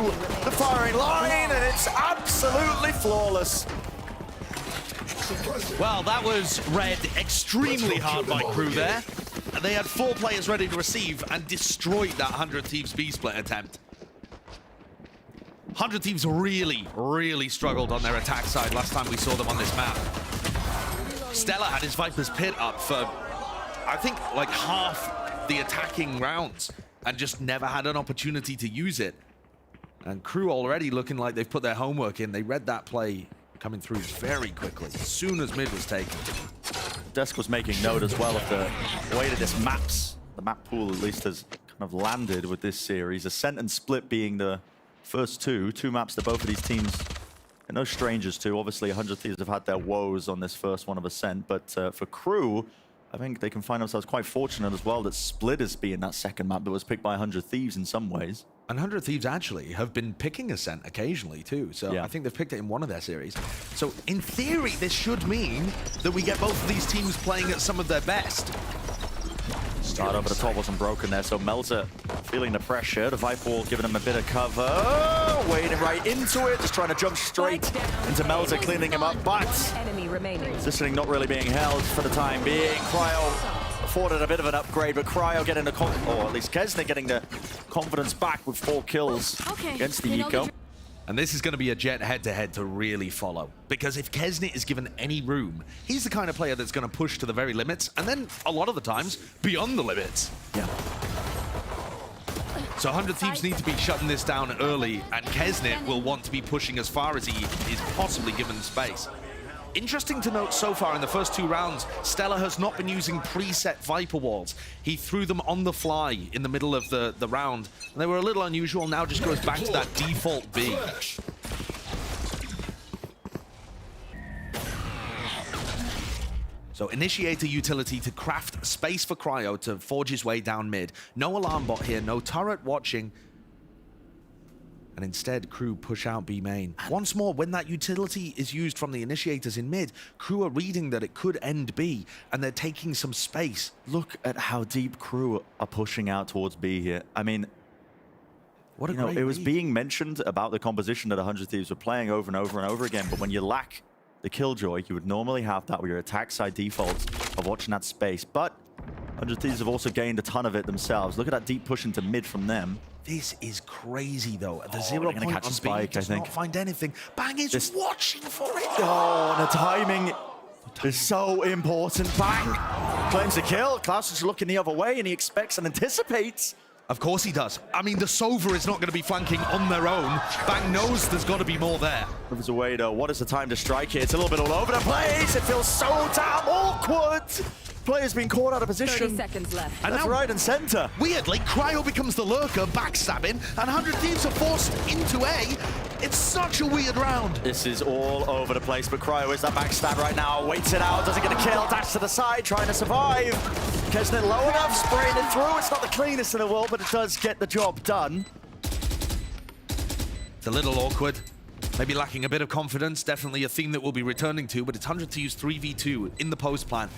the firing line, and it's absolutely flawless. Well, that was read extremely hard by KRÜ there. They had 4 players ready to receive and destroyed that 100 Thieves B-split attempt. 100 Thieves really struggled on their attack side last time we saw them on this map. Stella had his Viper's Pit up for, I think, like half the attacking rounds and just never had an opportunity to use it. And KRÜ already looking like they've put their homework in. They read that play coming through very quickly, as soon as mid was taken. Desk was making note as well of the way that this the map pool at least has kind of landed with this series. Ascent and Split being the first two maps that both of these teams are no strangers to. Obviously, 100 Thieves have had their woes on this first one of Ascent, but for KRÜ, I think they can find themselves quite fortunate as well that Split is being that second map that was picked by 100 Thieves in some ways. And 100 Thieves actually have been picking Ascent occasionally too, so yeah. I think they've picked it in one of their series. So in theory, this should mean that we get both of these teams playing at some of their best. Start over the top wasn't broken there, so Melzer feeling the pressure. The Viper Wall giving him a bit of cover. Wading right into it, just trying to jump straight into Melzer, cleaning him up, but positioning not really being held for the time being. Cryo afforded a bit of an upgrade, but Cryo getting the or at least Kesnet getting the confidence back with 4 kills against the Eco. And this is going to be a Jet head-to-head to really follow. Because if Kesnet is given any room, he's the kind of player that's going to push to the very limits, and then a lot of the times, beyond the limits. Yeah. So 100 Thieves need to be shutting this down early, and Kesnet will want to be pushing as far as he is possibly given space. Interesting to note so far in the first 2 rounds, Stella has not been using preset Viper walls. He threw them on the fly in the middle of the round, and they were a little unusual. Now just goes back to that default B. So Initiator utility to craft space for Cryo to forge his way down mid. No alarm bot here, no turret watching. And instead, KRÜ push out B main. Once more, when that utility is used from the initiators in mid, KRÜ are reading that it could end B, and they're taking some space. Look at how deep KRÜ are pushing out towards B here. I mean, what a great it was being mentioned about the composition that 100 Thieves were playing over and over and over again, but when you lack the killjoy, you would normally have that with your attack side defaults of watching that space. But 100 Thieves have also gained a ton of it themselves. Look at that deep push into mid from them. This is crazy, though. The 0 point catch on Spike, B does not find anything. Bang is watching for it. Oh, and the timing is so important. Bang! Claims the kill. Klaus is looking the other way, and he expects and anticipates. Of course he does. I mean, the Sova is not going to be flanking on their own. Bang knows there's got to be more there. Moves away, though. What is the time to strike here? It's a little bit all over the place. It feels so damn awkward. Player's been caught out of position. 30 seconds left. And that's now, right and center. Weirdly, Cryo becomes the lurker, backstabbing, and 100 Thieves are forced into A. It's such a weird round. This is all over the place, but Cryo is that backstab right now. Waits it out, doesn't get a kill, dash to the side, trying to survive. Kesnet low enough, spraying it through. It's not the cleanest in the world, but it does get the job done. It's a little awkward. Maybe lacking a bit of confidence. Definitely a theme that we'll be returning to, but it's 100 Thieves 3v2 in the post plan.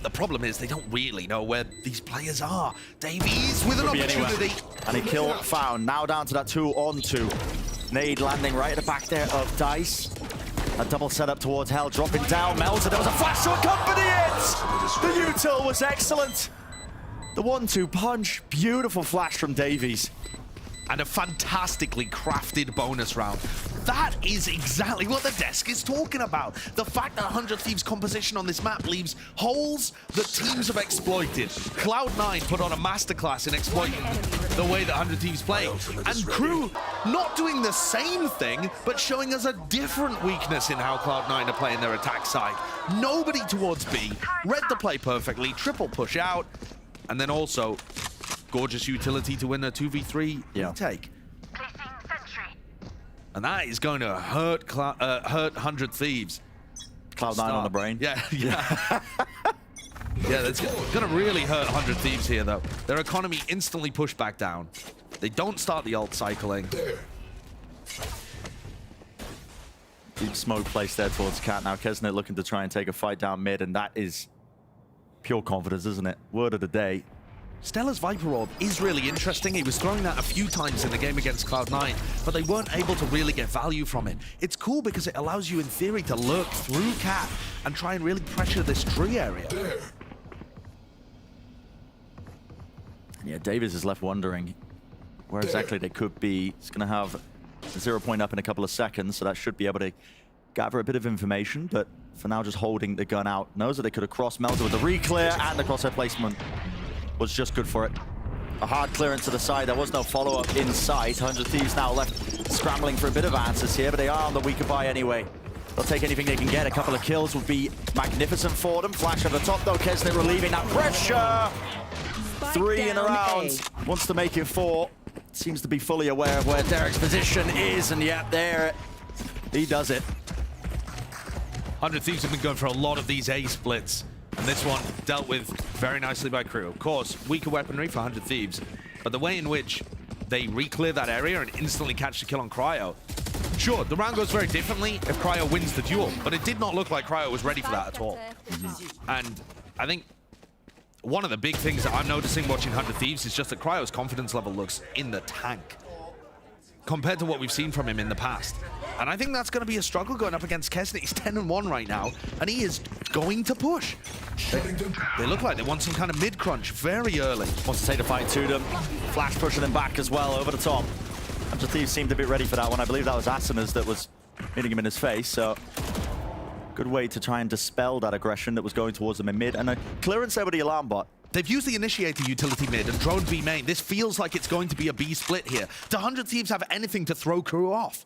The problem is they don't really know where these players are. Davies with an opportunity. And a kill found. Now down to that 2-on-2. Nade landing right at the back there of Dice. A double setup towards Hell, dropping down. Melzer, there was a flash to accompany it! The util was excellent. The 1-2 punch. Beautiful flash from Davies. And a fantastically crafted bonus round. That is exactly what the desk is talking about. The fact that 100 Thieves composition on this map leaves holes that teams have exploited. Cloud9 put on a masterclass in exploiting the way that 100 Thieves play. And KRÜ not doing the same thing, but showing us a different weakness in how Cloud9 are playing their attack side. Nobody towards B, read the play perfectly, triple push out, and then also gorgeous utility to win a 2v3 retake. And that is going to hurt 100 Thieves. Cloud9 on the brain. Yeah. Yeah, that's going to really hurt 100 Thieves here, though. Their economy instantly pushed back down. They don't start the ult cycling. Deep smoke placed there towards Cat. Now Kesnet looking to try and take a fight down mid, and that is pure confidence, isn't it? Word of the day. Stella's Viper Orb is really interesting. He was throwing that a few times in the game against Cloud9, but they weren't able to really get value from it. It's cool because it allows you, in theory, to lurk through Cat and try and really pressure this tree area. And yeah, Davies is left wondering where exactly they could be. He's going to have a 0 point up in a couple of seconds, so that should be able to gather a bit of information, but for now just holding the gun out. Knows that they could have crossed Melter with the re-clear, and the crosshair placement was just good for it. A hard clearance to the side. There was no follow-up in sight. 100 Thieves now left scrambling for a bit of answers here, but they are on the weaker buy anyway. They'll take anything they can get. A couple of kills would be magnificent for them. Flash at the top though. Kesnet relieving that pressure. 3 in a round. Wants to make it 4. Seems to be fully aware of where Derek's position is, and yeah, there he does it. 100 Thieves have been going for a lot of these A splits, and this one dealt with very nicely by KRÜ. Of course, weaker weaponry for 100 Thieves, but the way in which they re-clear that area and instantly catch the kill on Cryo. Sure, the round goes very differently if Cryo wins the duel, but it did not look like Cryo was ready for that at all. And I think one of the big things that I'm noticing watching 100 Thieves is just that Cryo's confidence level looks in the tank compared to what we've seen from him in the past. And I think that's going to be a struggle going up against Kesnet. He's 10-1 right now, and he is going to push. They look like they want some kind of mid-crunch very early. Wants to take the fight to them. Flash pushing them back as well over the top. 100 Thieves seemed a bit ready for that one. I believe that was Asanas that was hitting him in his face, so good way to try and dispel that aggression that was going towards them in mid. And a clearance there with the alarm bot. They've used the Initiator utility mid and drone B main. This feels like it's going to be a B split here. Do 100 Thieves have anything to throw KRÜ off?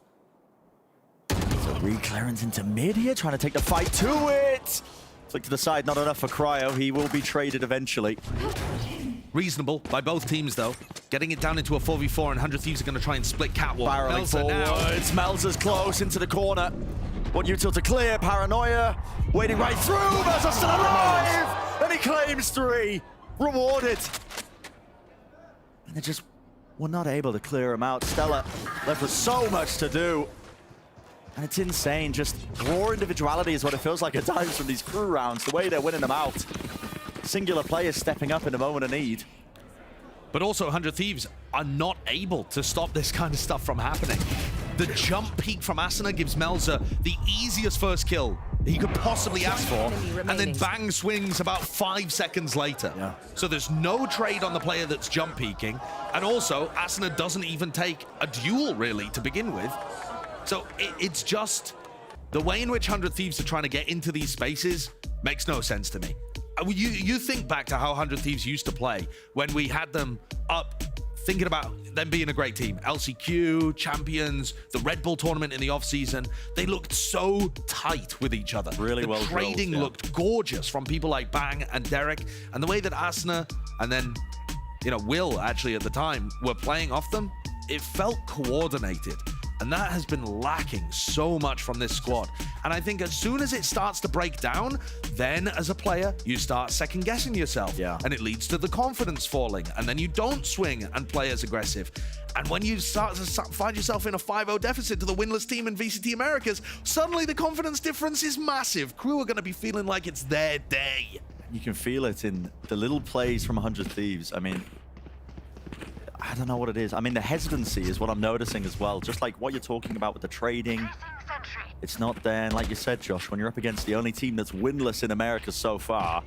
So re-clearance into mid here, trying to take the fight to it. Flick to the side, not enough for Cryo. He will be traded eventually. Reasonable by both teams, though. Getting it down into a 4v4, and 100 Thieves are going to try and split Catwalk. Barreling forwards. Melzer's close into the corner. One util to clear. Paranoia waiting right through. Melzer's still alive, and he claims 3. Rewarded. And they just were not able to clear him out. Stella left with so much to do. And it's insane. Just raw individuality is what it feels like at times from these KRÜ rounds. The way they're winning them out. Singular players stepping up in a moment of need. But also 100 Thieves are not able to stop this kind of stuff from happening. The jump peek from Asuna gives Melzer the easiest first kill he could possibly ask for, and then bang swings about 5 seconds later. Yeah. So there's no trade on the player that's jump peeking, and also Asuna doesn't even take a duel really to begin with. So it's just the way in which 100 Thieves are trying to get into these spaces makes no sense to me. You think back to how 100 Thieves used to play when we had them up, thinking about them being a great team. LCQ, Champions, the Red Bull tournament in the off-season. They looked so tight with each other. Really well drilled. The trading looked gorgeous from people like Bang and Derek. And the way that Asuna and then, Will actually at the time were playing off them, it felt coordinated. And that has been lacking so much from this squad. And I think as soon as it starts to break down, then as a player, you start second-guessing yourself. Yeah. And it leads to the confidence falling. And then you don't swing and play as aggressive. And when you start to find yourself in a 5-0 deficit to the winless team in VCT Americas, suddenly the confidence difference is massive. KRÜ are going to be feeling like it's their day. You can feel it in the little plays from 100 Thieves. I mean, I don't know what it is. I mean, the hesitancy is what I'm noticing as well. Just like what you're talking about with the trading. It's not there. And like you said, Josh, when you're up against the only team that's winless in America so far,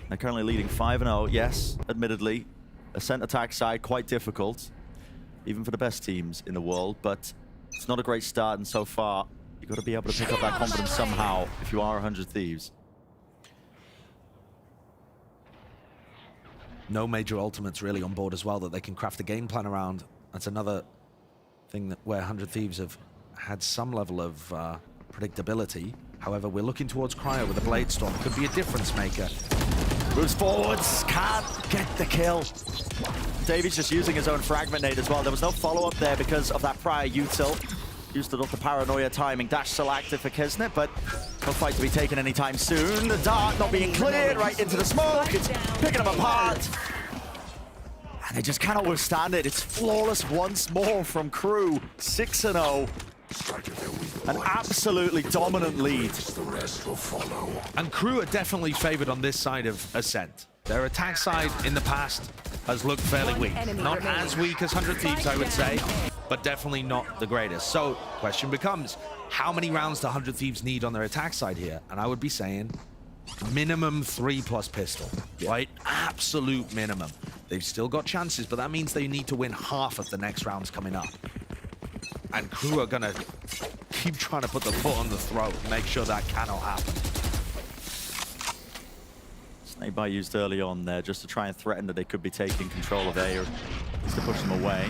they're currently leading 5-0. Yes, admittedly, a center attack side, quite difficult, even for the best teams in the world. But it's not a great start. And so far, you've got to be able to pick up that confidence somehow if you are 100 Thieves. No major ultimates really on board as well that they can craft a game plan around. That's another thing that where 100 Thieves have had some level of predictability. However, we're looking towards Cryo with a Blade Storm. Could be a difference maker. Moves forwards, can't get the kill. Davies just using his own fragment nade as well. There was no follow-up there because of that prior util. Used it off the Paranoia timing. Dash still active for Kesnet, but no fight to be taken anytime soon. The dart not being cleared, right into the smoke. It's picking them apart. And they just cannot withstand it. It's flawless once more from KRÜ. 6-0. An absolutely dominant lead. And KRÜ are definitely favored on this side of Ascent. Their attack side in the past has looked fairly weak. Not as weak as 100 Thieves, I would say, but definitely not the greatest. So, question becomes, how many rounds do 100 Thieves need on their attack side here? And I would be saying minimum 3+ pistol, right? Absolute minimum. They've still got chances, but that means they need to win half of the next rounds coming up. And KRÜ are gonna keep trying to put the foot on the throat and make sure that cannot happen. Snake bite used early on there just to try and threaten that they could be taking control of A, or just to push them away.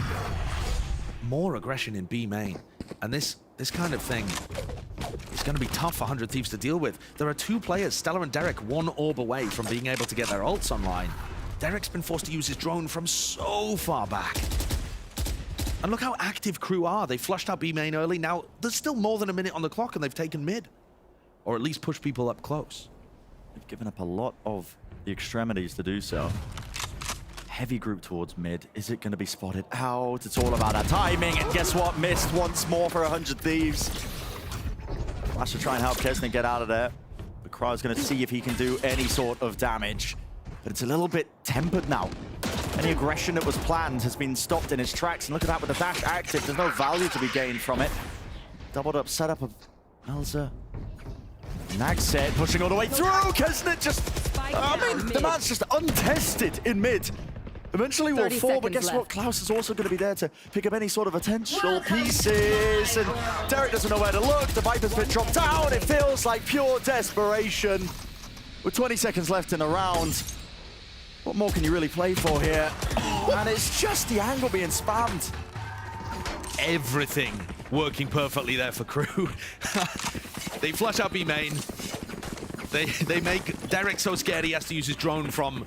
More aggression in B main, and this kind of thing is going to be tough for 100 Thieves to deal with. There are 2 players, Stellar and Derek, 1 orb away from being able to get their ults online. Derek's been forced to use his drone from so far back. And look how active KRÜ are. They flushed out B main early. Now, there's still more than a minute on the clock, and they've taken mid. Or at least pushed people up close. They've given up a lot of the extremities to do so. Heavy group towards mid. Is it going to be spotted out? It's all about that timing. And guess what? Missed once more for 100 Thieves. Flash to try and help Kesnet get out of there. But KRÜ's going to see if he can do any sort of damage. But it's a little bit tempered now. Any aggression that was planned has been stopped in its tracks. And look at that with the dash active. There's no value to be gained from it. Doubled up setup of Elza. Nagset pushing all the way through. Kesnet just... I mean, the man's just untested in mid. Eventually will fall, but guess what? Klaus is also going to be there to pick up any sort of potential pieces. And Derek doesn't know where to look. The Viper's been dropped down. It feels like pure desperation. With 20 seconds left in the round, what more can you really play for here? And it's just the angle being spammed. Everything working perfectly there for KRÜ. They flush out B main. They make Derek so scared he has to use his drone from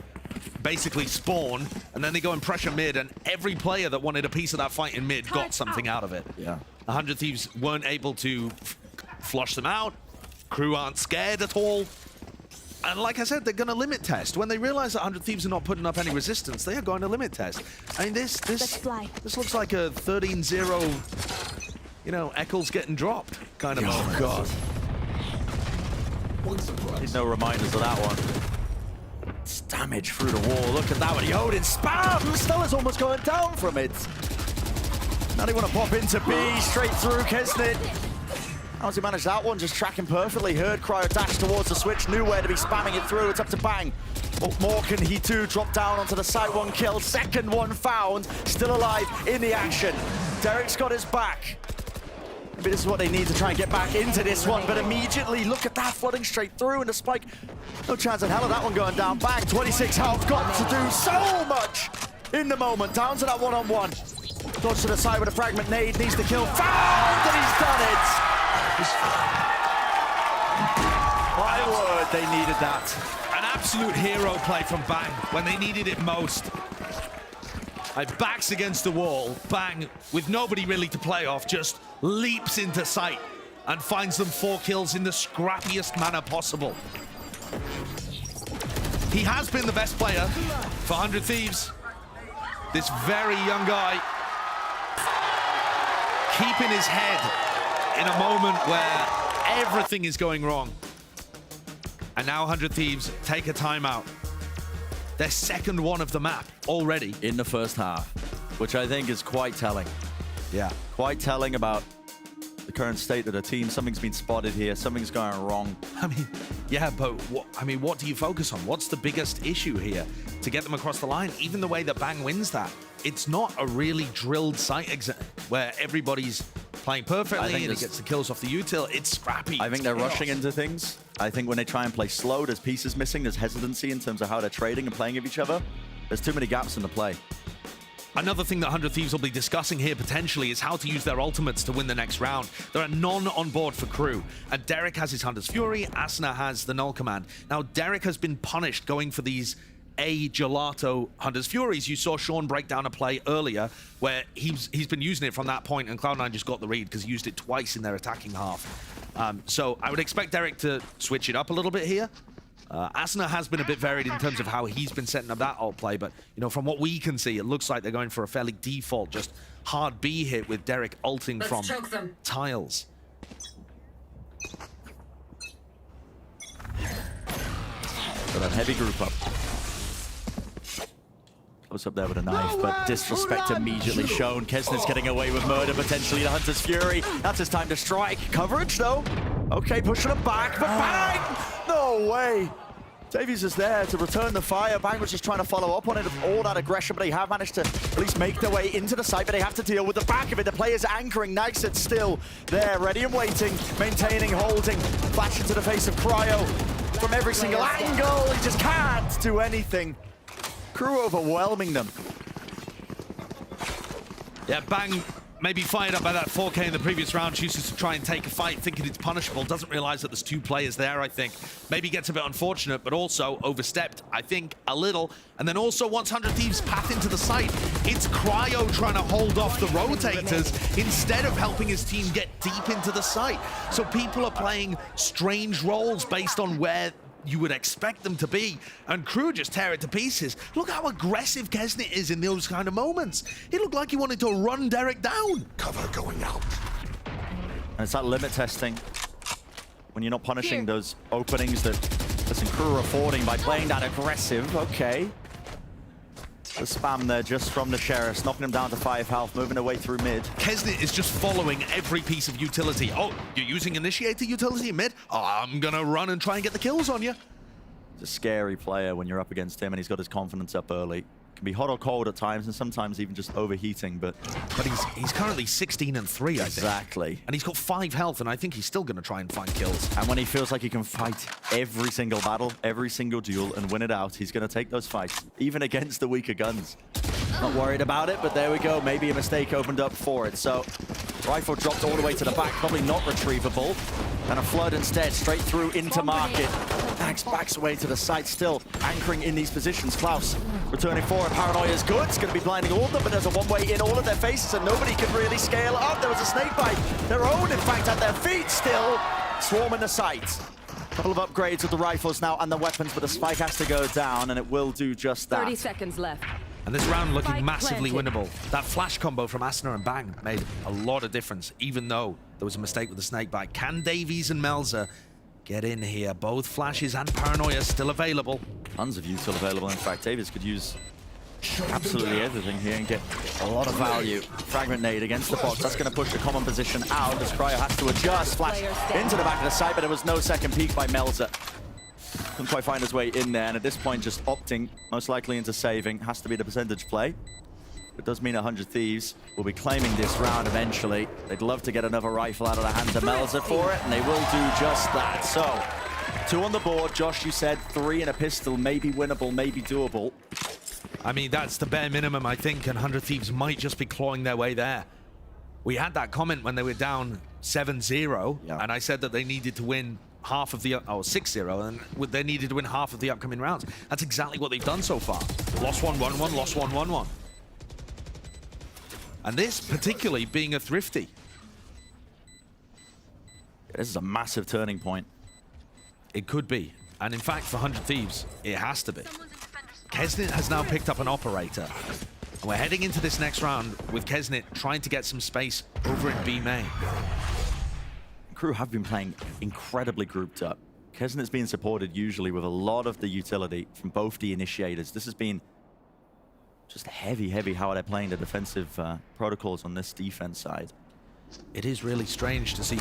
basically spawn, and then they go and pressure mid, and every player that wanted a piece of that fight in mid got something out of it. Yeah. 100 Thieves weren't able to flush them out. KRÜ aren't scared at all. And like I said, they're going to limit test. When they realize that 100 Thieves are not putting up any resistance, they are going to limit test. I mean, this looks like a 13-0, you know, Eccles getting dropped kind of moment. God. Need no reminders of that one. It's damage through the wall. Look at that one. Odin spam! Stella's almost going down from it. Now they want to pop into B, straight through Kesnet. How's he managed that one? Just tracking perfectly. Heard Cryo dash towards the switch, knew where to be spamming it through. It's up to Bang. What more can he do? Drop down onto the side, 1 kill. Second one found. Still alive in the action. Derek's got his back. Maybe this is what they need to try and get back into this one, but immediately, look at that, flooding straight through, and the spike, no chance in hell of that one going down. Bang, 26 health, got to do so much in the moment. Down to that one-on-one. Dodge to the side with a fragment nade, needs to kill, found, and he's done it! My word, they needed that. An absolute hero play from Bang when they needed it most. Like, backs against the wall, Bang, with nobody really to play off, just leaps into sight and finds them 4 kills in the scrappiest manner possible. He has been the best player for 100 Thieves. This very young guy keeping his head in a moment where everything is going wrong. And now 100 Thieves take a timeout. Their second one of the map already. In the first half, which I think is quite telling. Yeah. Quite telling about the current state of the team. Something's been spotted here. Something's going wrong. I mean, yeah, but what do you focus on? What's the biggest issue here to get them across the line? Even the way that Bang wins that, it's not a really drilled site exam where everybody's playing perfectly and he gets the kills off the util. It's scrappy. I think they're rushing into things. I think when they try and play slow, there's pieces missing. There's hesitancy in terms of how they're trading and playing with each other. There's too many gaps in the play. Another thing that 100 Thieves will be discussing here potentially is how to use their ultimates to win the next round. There are none on board for KRÜ, and Derek has his Hunter's Fury, Asuna has the Null Command. Now, Derek has been punished going for these Gelato Hunter's Furies. You saw Sean break down a play earlier where he's been using it from that point, and Cloud9 just got the read because he used it twice in their attacking half. So I would expect Derek to switch it up a little bit here. Asuna has been a bit varied in terms of how he's been setting up that ult play, but you know, from what we can see, it looks like they're going for a fairly default, just hard B hit with Derek ulting from tiles. So that heavy group up. Close up there with a knife, but disrespect immediately shown. Kesnit's getting away with murder, potentially the Hunter's Fury. That's his time to strike. Coverage, though. Okay, pushing him back, but bang! No way! Davies is there to return the fire. Bang was just trying to follow up on it with all that aggression, but they have managed to at least make their way into the site, but they have to deal with the back of it. The player's anchoring. Nixit's still there, ready and waiting, maintaining, holding. Flash into the face of Cryo from every single angle. He just can't do anything. KRÜ overwhelming them. Yeah, Bang maybe fired up by that 4K in the previous round, chooses to try and take a fight, thinking it's punishable, doesn't realize that there's two players there, I think. Maybe gets a bit unfortunate, but also overstepped, I think, a little. And then also, once 100 Thieves path into the site, it's Cryo trying to hold off the rotators instead of helping his team get deep into the site. So people are playing strange roles based on where you would expect them to be, and KRÜ just tear it to pieces. Look how aggressive Kesnit is in those kind of moments. He looked like he wanted to run Derek down. Cover going out. And it's that limit testing. When you're not punishing those openings that KRÜ are affording by playing that aggressive. Okay. The spam there just from the Sheriffs, knocking him down to 5 health, moving away through mid. Kesnit is just following every piece of utility. Oh, you're using Initiator utility in mid? Oh, I'm gonna run and try and get the kills on you. He's a scary player when you're up against him, and he's got his confidence up early. Can be hot or cold at times, and sometimes even just overheating, but he's currently 16-3, I think. Exactly. And he's got 5 health, and I think he's still going to try and find kills. And when he feels like he can fight every single battle, every single duel, and win it out, he's going to take those fights, even against the weaker guns. Not worried about it, but there we go. Maybe a mistake opened up for it. So, rifle dropped all the way to the back, probably not retrievable. And a flood instead, straight through into market. Max backs away to the side, still anchoring in these positions. Klaus returning forward. Paranoia is good. It's going to be blinding all of them, but there's a one-way in all of their faces, and nobody can really scale up. There was a snake bite. Their own, in fact, at their feet still. Swarming the site. Couple of upgrades with the rifles now and the weapons, but the spike has to go down, and it will do just that. 30 seconds left. And this round looking massively winnable. That flash combo from Asuna and Bang made a lot of difference, even though there was a mistake with the snake bite. Can Davies and Melzer get in here? Both flashes and Paranoia still available. Tons of util available. In fact, Davies could use absolutely everything here and get a lot of value. Fragment nade against the box. That's going to push the common position out as Cryo has to adjust. Flash into the back of the site, but there was no second peek by Melzer. Couldn't quite find his way in there, and at this point just opting most likely into saving. Has to be the percentage play. It does mean 100 Thieves will be claiming this round eventually. They'd love to get another rifle out of the hands of Melzer for it, and they will do just that. So, 2 on the board. Josh, you said 3 and a pistol, maybe winnable, maybe doable. I mean, that's the bare minimum, I think, and 100 Thieves might just be clawing their way there. We had that comment when they were down 7-0, and I said that they needed to win half of the 6-0, and they needed to win half of the upcoming rounds. That's exactly what they've done so far. Lost 1-1-1, lost 1-1-1. And this particularly being a thrifty. This is a massive turning point. It could be. And in fact, for 100 Thieves, it has to be. Kesnit has now picked up an operator. And we're heading into this next round with Kesnit trying to get some space over in B main. KRÜ have been playing incredibly grouped up. Kesnit's been supported usually with a lot of the utility from both the initiators. This has been just heavy how they're playing the defensive protocols on this defense side. It is really strange to see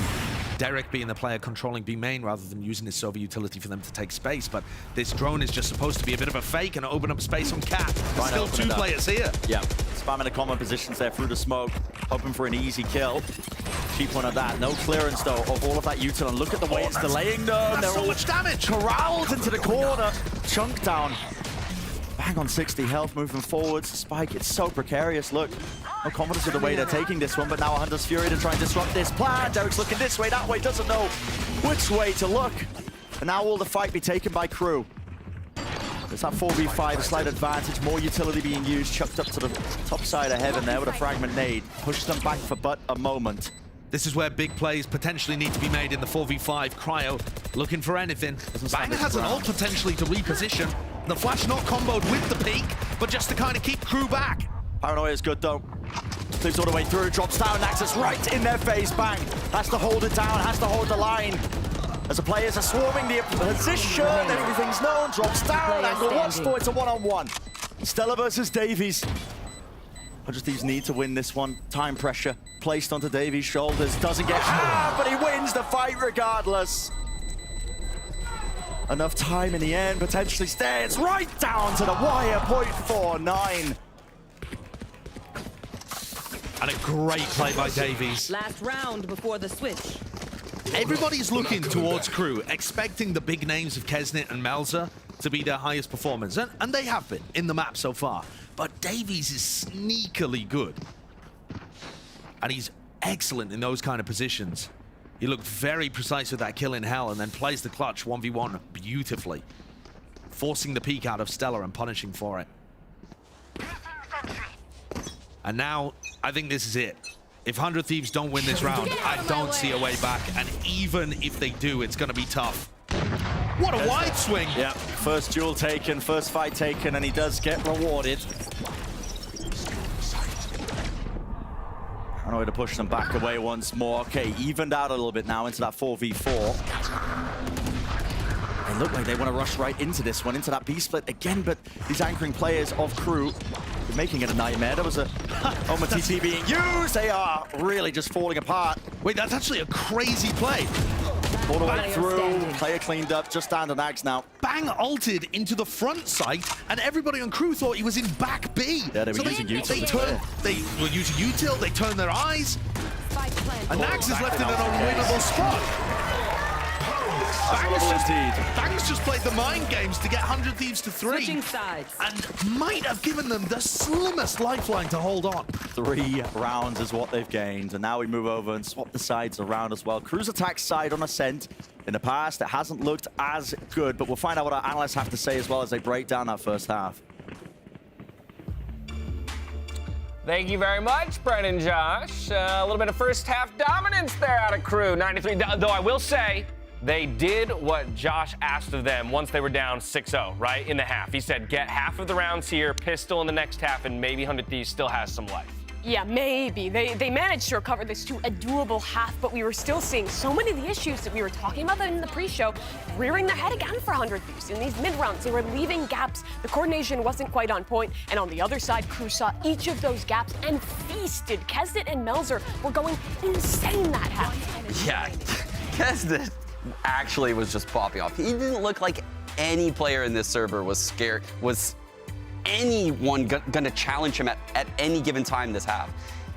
Derek being the player controlling B main rather than using his Sova utility for them to take space, but this drone is just supposed to be a bit of a fake and open up space on Cat. There's still 2 players here. Yeah, spamming the common positions there through the smoke, hoping for an easy kill. Cheap one of that. No clearance, though, of all of that util, and look at the way it's delaying them. That's so much damage. Corralled into the corner. Chunk down. Bang on 60 health, moving forwards. Spike, it's so precarious. Look, no confidence with the way they're taking this one, but now 100's Fury to try and disrupt this plan. Derek's looking this way, that way, doesn't know which way to look. And now will the fight be taken by KRÜ? There's that 4v5, a slight advantage, more utility being used, chucked up to the top side of heaven there with a fragment nade. Pushes them back for but a moment. This is where big plays potentially need to be made in the 4v5. Cryo looking for anything. Bang has an ult potentially to reposition. The flash not comboed with the peak, but just to kind of keep Crew back. Paranoia is good though. Moves all the way through, drops down, Naxus right in their face. Bang has to hold it down, has to hold the line. As the players are swarming the position, everything's known, drops down, angle wants for it's a one-on-one. Stella versus Davies. 100 Thieves need to win this one. Time pressure placed onto Davies' shoulders. Doesn't get but he wins the fight regardless. Enough time in the end, potentially stays right down to the wire, 0.49. And a great play by Davies. Last round before the switch. Everybody's looking towards Crew, expecting the big names of Kesnet and Melzer to be their highest performers, and they have been in the map so far. But Davies is sneakily good. And he's excellent in those kind of positions. He looked very precise with that kill in Hell and then plays the clutch 1v1 beautifully. Forcing the peek out of Stella and punishing for it. And now, I think this is it. If 100 Thieves don't win this round, I don't see a way back. And even if they do, it's going to be tough. What a wide swing! Yeah, first duel taken, first fight taken, and he does get rewarded. Paranoia to push them back away once more. Okay, evened out a little bit now into that 4v4. They look like they want to rush right into this one, into that B-split again, but these anchoring players of KRÜ are making it a nightmare. There was a Oma TT being used. They are really just falling apart. Wait, that's actually a crazy play. All the way through, player cleaned up, just down to Nags now. Bang ulted into the front site, and everybody on Crew thought he was in back B. Yeah, they were using util. They were using util, they turned their eyes, and Nags is left in an unwinnable spot. Bang's just played the mind games to get 100 Thieves to 3. And might have given them the slimmest lifeline to hold on. 3 rounds is what they've gained, and now we move over and swap the sides around as well. KRÜ's attack side on Ascent. In the past, it hasn't looked as good, but we'll find out what our analysts have to say as well as they break down that first half. Thank you very much, Brent and Josh. A little bit of first half dominance there out of KRÜ, 93. Though I will say, they did what Josh asked of them once they were down 6-0, right, in the half. He said, get half of the rounds here, pistol in the next half, and maybe 100 Thieves still has some life. Yeah, maybe. They managed to recover this to a doable half, but we were still seeing so many of the issues that we were talking about in the pre-show rearing their head again for 100 Thieves. In these mid-rounds, they were leaving gaps. The coordination wasn't quite on point, and on the other side, KRÜ saw each of those gaps and feasted. Kesnet and Melzer were going insane that half. Yeah, Kesnet actually was just popping off. He didn't look like any player in this server was scared, was anyone gonna challenge him at any given time this half.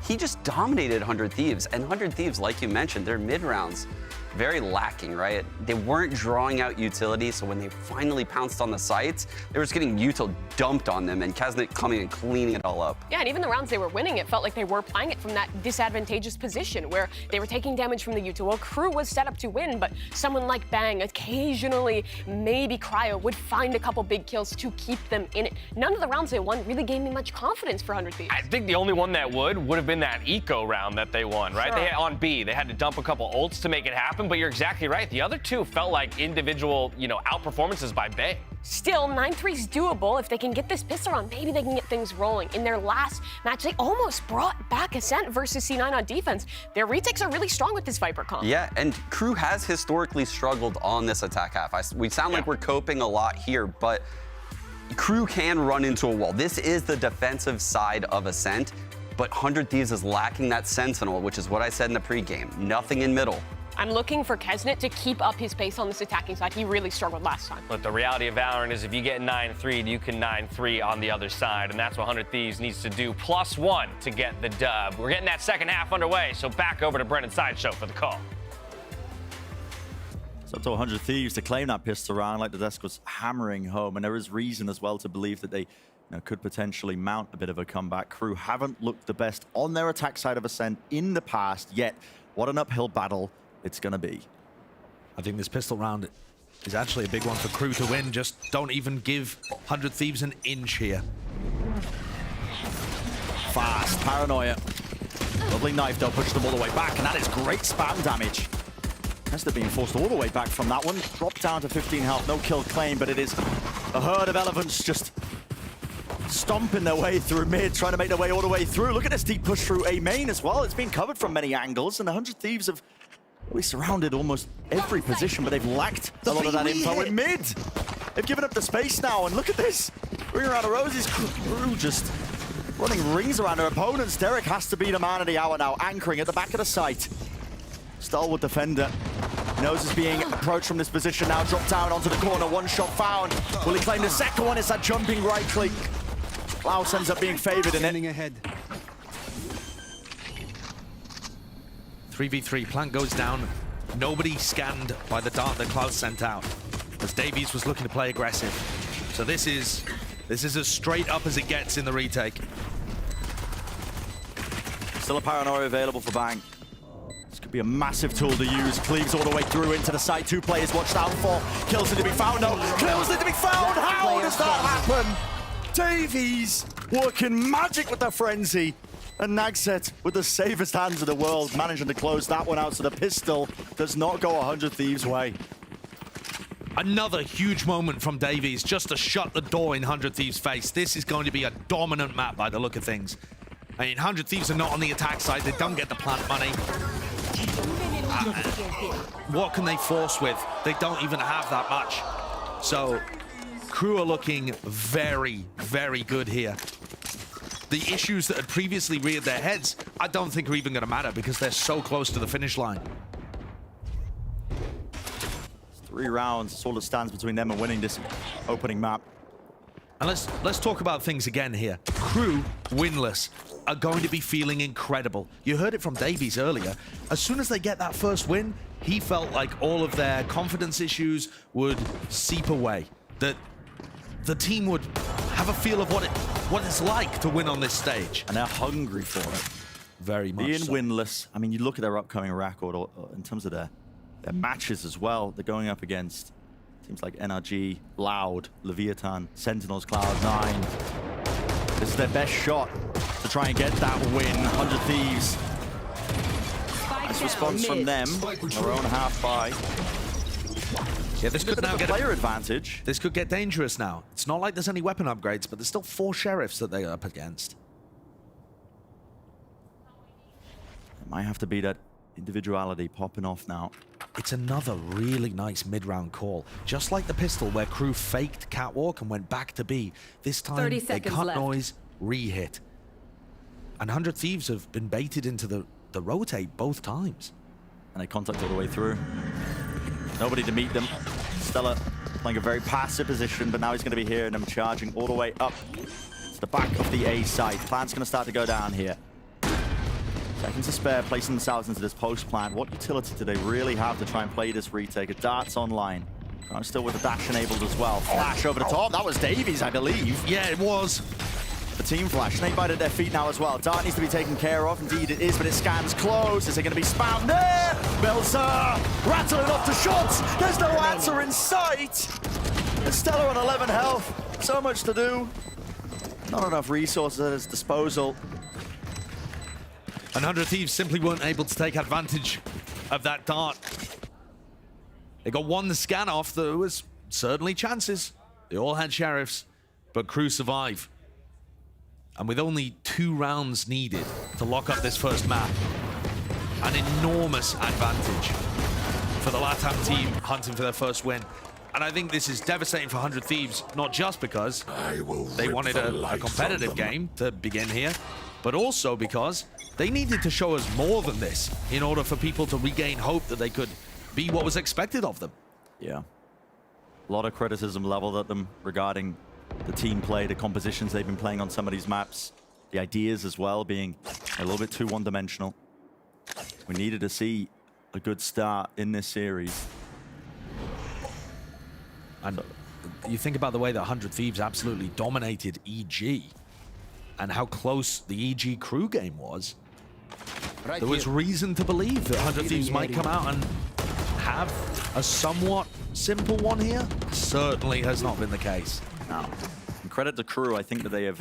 He just dominated 100 Thieves, and 100 Thieves, like you mentioned, their mid-rounds, very lacking, right? They weren't drawing out utility, so when they finally pounced on the sites, they were just getting util dumped on them, and Kesnet coming and cleaning it all up. Yeah, and even the rounds they were winning, it felt like they were playing it from that disadvantageous position where they were taking damage from the util. Well, KRÜ was set up to win, but someone like Bang, occasionally, maybe Cryo, would find a couple big kills to keep them in it. None of the rounds they won really gave me much confidence for 100 Thieves. I think the only one that would have been that eco round that they won, right? Sure. They had, on B, they had to dump a couple ults to make it happen, but you're exactly right. The other two felt like individual, outperformances by Bang. Still, 9-3's doable. If they can get this pistol round, maybe they can get things rolling. In their last match, they almost brought back Ascent versus C9 on defense. Their retakes are really strong with this Viper comp. Yeah, and KRÜ has historically struggled on this attack half. We sound like we're coping a lot here, but KRÜ can run into a wall. This is the defensive side of Ascent, but 100 Thieves is lacking that sentinel, which is what I said in the pregame. Nothing in middle. I'm looking for Kesnet to keep up his pace on this attacking side. He really struggled last time. But the reality of Valorant is if you get 9-3'd, you can 9-3 on the other side, and that's what 100 Thieves needs to do, +1 to get the dub. We're getting that second half underway, so back over to Brendan Sideshow for the call. It's up to 100 Thieves to claim that pistol round like the desk was hammering home, and there is reason as well to believe that they could potentially mount a bit of a comeback. KRÜ haven't looked the best on their attack side of Ascent in the past, yet what an uphill battle it's going to be. I think this pistol round is actually a big one for KRÜ to win. Just don't even give 100 Thieves an inch here. Fast, Paranoia. Lovely knife, they'll push them all the way back, and that is great spam damage. Hester being forced all the way back from that one. Dropped down to 15 health, no kill claim, but it is a herd of elephants just stomping their way through mid, trying to make their way all the way through. Look at this deep push through A main as well. It's been covered from many angles, and the 100 Thieves have really surrounded almost every position, but they've lacked a lot of that info in mid. They've given up the space now, and look at this. Ring around the roses, KRÜ just running rings around their opponents. Derek has to be the man of the hour now, anchoring at the back of the site. Stalwart defender. Knows is being approached from this position now. Dropped down onto the corner. One shot found. Will he claim the second one? It's that jumping right click. Klaus ends up being favored in it. Ahead. 3v3, plant goes down. Nobody scanned by the dart that Klaus sent out, as Davies was looking to play aggressive. So this is as straight up as it gets in the retake. Still a paranoia available for Bang. This could be a massive tool to use. Cleaves all the way through into the site. 2 players watched out for. Kills need to be found though. Kills need to be found. How does that happen? Davies working magic with the frenzy. And Nagset with the safest hands in the world, managing to close that one out, so the pistol does not go 100 Thieves' way. Another huge moment from Davies just to shut the door in 100 Thieves' face. This is going to be a dominant map by the look of things. I mean, 100 Thieves are not on the attack side. They don't get the plant money. What can they force with? They don't even have that much. So, KRÜ are looking very, very good here. The issues that had previously reared their heads, I don't think are even going to matter because they're so close to the finish line. 3 rounds, it's all that stands between them and winning this opening map. And let's talk about things again here. KRÜ, winless, are going to be feeling incredible. You heard it from Davies earlier. As soon as they get that first win, he felt like all of their confidence issues would seep away. That the team would have a feel of what it's like to win on this stage. And they're hungry for it. Very much Being so. winless, I mean, you look at their upcoming record or in terms of their matches as well. They're going up against teams like NRG, Loud, Leviathan, Sentinels, Cloud9. This is their best shot to try and get that win. 100 Thieves. Nice response from them. Their own half buy. Yeah, this could now get a player advantage. This could get dangerous now. It's not like there's any weapon upgrades, but there's still 4 sheriffs that they're up against. It might have to be that individuality popping off now. It's another really nice mid-round call. Just like the pistol where KRÜ faked Catwalk and went back to B. This time, they cut noise, re-hit. And 100 Thieves have been baited into the rotate both times. And they contact all the way through. Nobody to meet them. Stella playing a very passive position, but now he's going to be hearing them charging all the way up to the back of the A side. Plan's going to start to go down here. Seconds to spare, placing themselves into this post plant. What utility do they really have to try and play this retake? A dart's online. I'm still with the dash enabled as well. Flash over the top. That was Davies, I believe. Yeah, it was. The team flash. Snake bite at their feet now as well. Dart needs to be taken care of. Indeed it is, but it scans close. Is it going to be spammed there? Belzer rattling off the shots. There's no answer in sight. Estella on 11 health. So much to do. Not enough resources at his disposal. 100 Thieves simply weren't able to take advantage of that dart. They got one scan off. There was certainly chances. They all had sheriffs, but KRÜ survive. And with only 2 rounds needed to lock up this first map, an enormous advantage for the LATAM team hunting for their first win. And I think this is devastating for 100 Thieves, not just because they wanted a competitive game to begin here, but also because they needed to show us more than this in order for people to regain hope that they could be what was expected of them. Yeah. A lot of criticism leveled at them regarding the team play, the compositions they've been playing on some of these maps, the ideas as well being a little bit too one-dimensional. We needed to see a good start in this series. And you think about the way that 100 Thieves absolutely dominated EG and how close the EG KRÜ game was. There was reason to believe that 100 Thieves might come out and have a somewhat simple one here. Certainly has not been the case. Now, and credit to KRÜ, I think that they have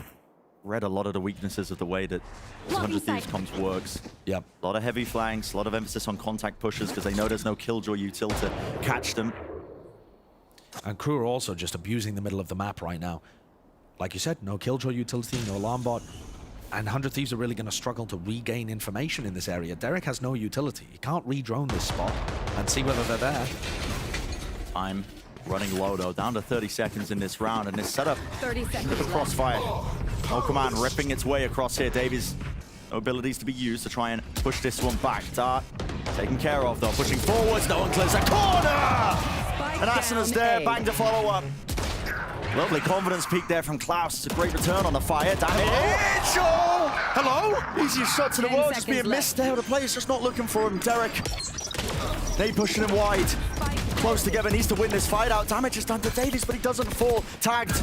read a lot of the weaknesses of the way that 100 Thieves comps works. Yep. A lot of heavy flanks, a lot of emphasis on contact pushes because they know there's no Killjoy util to catch them. And KRÜ are also just abusing the middle of the map right now. Like you said, no Killjoy utility, no alarm bot. And 100 Thieves are really going to struggle to regain information in this area. Derek has no utility. He can't re-drone this spot and see whether they're there. Time running low though, down to 30 seconds in this round, and this setup 30 seconds with a crossfire. No command ripping its way across here. Davies, no abilities to be used to try and push this one back. Dart taken care of though, pushing forwards. No one clears a corner! And Asena's there, bang to follow up. Lovely confidence peak there from Klaus. It's a great return on the fire. Damage! Oh! Hello? Easiest shots in the world, just being missed there. The player's just not looking for him. Derek, they pushing him wide. Close together, needs to win this fight out. Damage is done to Davies, but he doesn't fall. Tagged.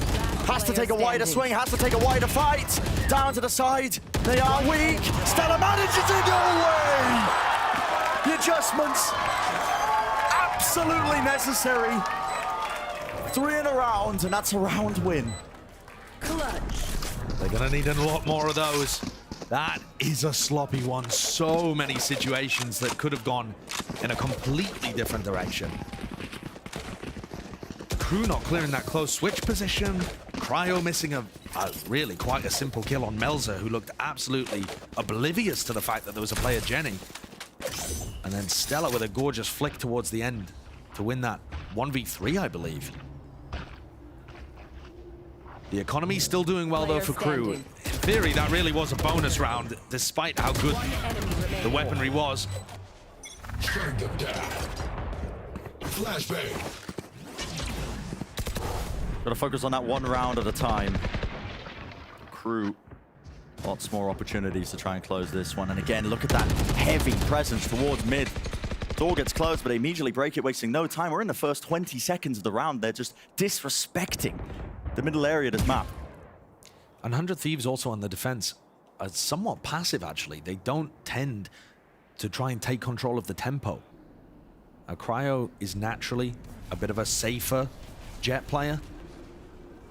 Has to take a wider swing, has to take a wider fight. Down to the side. They are weak. Stella manages it. No way! The adjustments. Absolutely necessary. 3 in a round, and that's a round win. Clutch. They're going to need a lot more of those. That is a sloppy one. So many situations that could have gone in a completely different direction. KRÜ not clearing that close switch position. Cryo missing a really quite a simple kill on Melzer, who looked absolutely oblivious to the fact that there was a player genning. And then Stella with a gorgeous flick towards the end to win that 1v3, I believe. The economy's still doing well though for KRÜ. In theory, that really was a bonus round, despite how good the weaponry was. Flashbang. Gotta focus on that one round at a time. KRÜ, lots more opportunities to try and close this one. And again, look at that heavy presence towards mid. Door gets closed, but they immediately break it, wasting no time. We're in the first 20 seconds of the round. They're just disrespecting the middle area of this map. And 100 Thieves also on the defense are somewhat passive, actually. They don't tend to try and take control of the tempo. Cryo is naturally a bit of a safer jet player.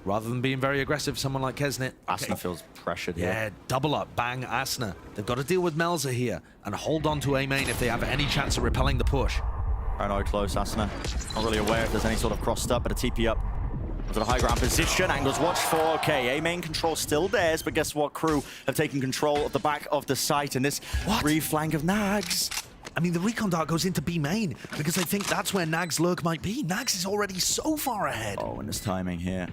Rather than being very aggressive, someone like Kesnit. Asna feels pressured here. Yeah, double up, bang, Asna. They've got to deal with Melzer here and hold on to A main if they have any chance of repelling the push. Paranoid close, Asna. Not really aware if there's any sort of crossed up, but a TP up to the high ground position. Angles watched for. Okay, A main control still theirs, but guess what? KRÜ have taken control of the back of the site in this re-flank of Nags. I mean, the recon dart goes into B main because they think that's where Nag's lurk might be. Nags is already so far ahead. Oh, and this timing here.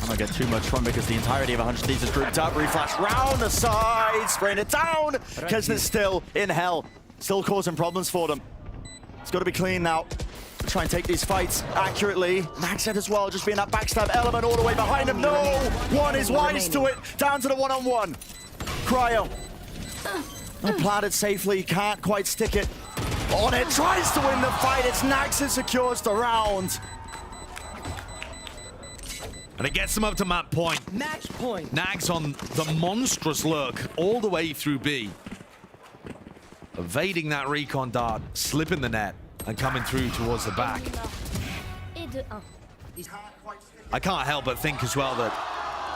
I'm not get too much from because the entirety of 100 Thieves is grouped up. Reflash round the side, spraying it down. Kesnit's still in hell, still causing problems for them. It's got to be clean now. Try and take these fights accurately. Nags as well, just being that backstab element all the way behind him. No, one is wise to it. Down to the one-on-one. Cryo. Not planted safely, can't quite stick it on it. Tries to win the fight. It's Nags who secures the round. And it gets them up to map point. Match point. Nags on the monstrous lurk all the way through B. Evading that recon dart, slipping the net, and coming through towards the back. I can't help but think as well that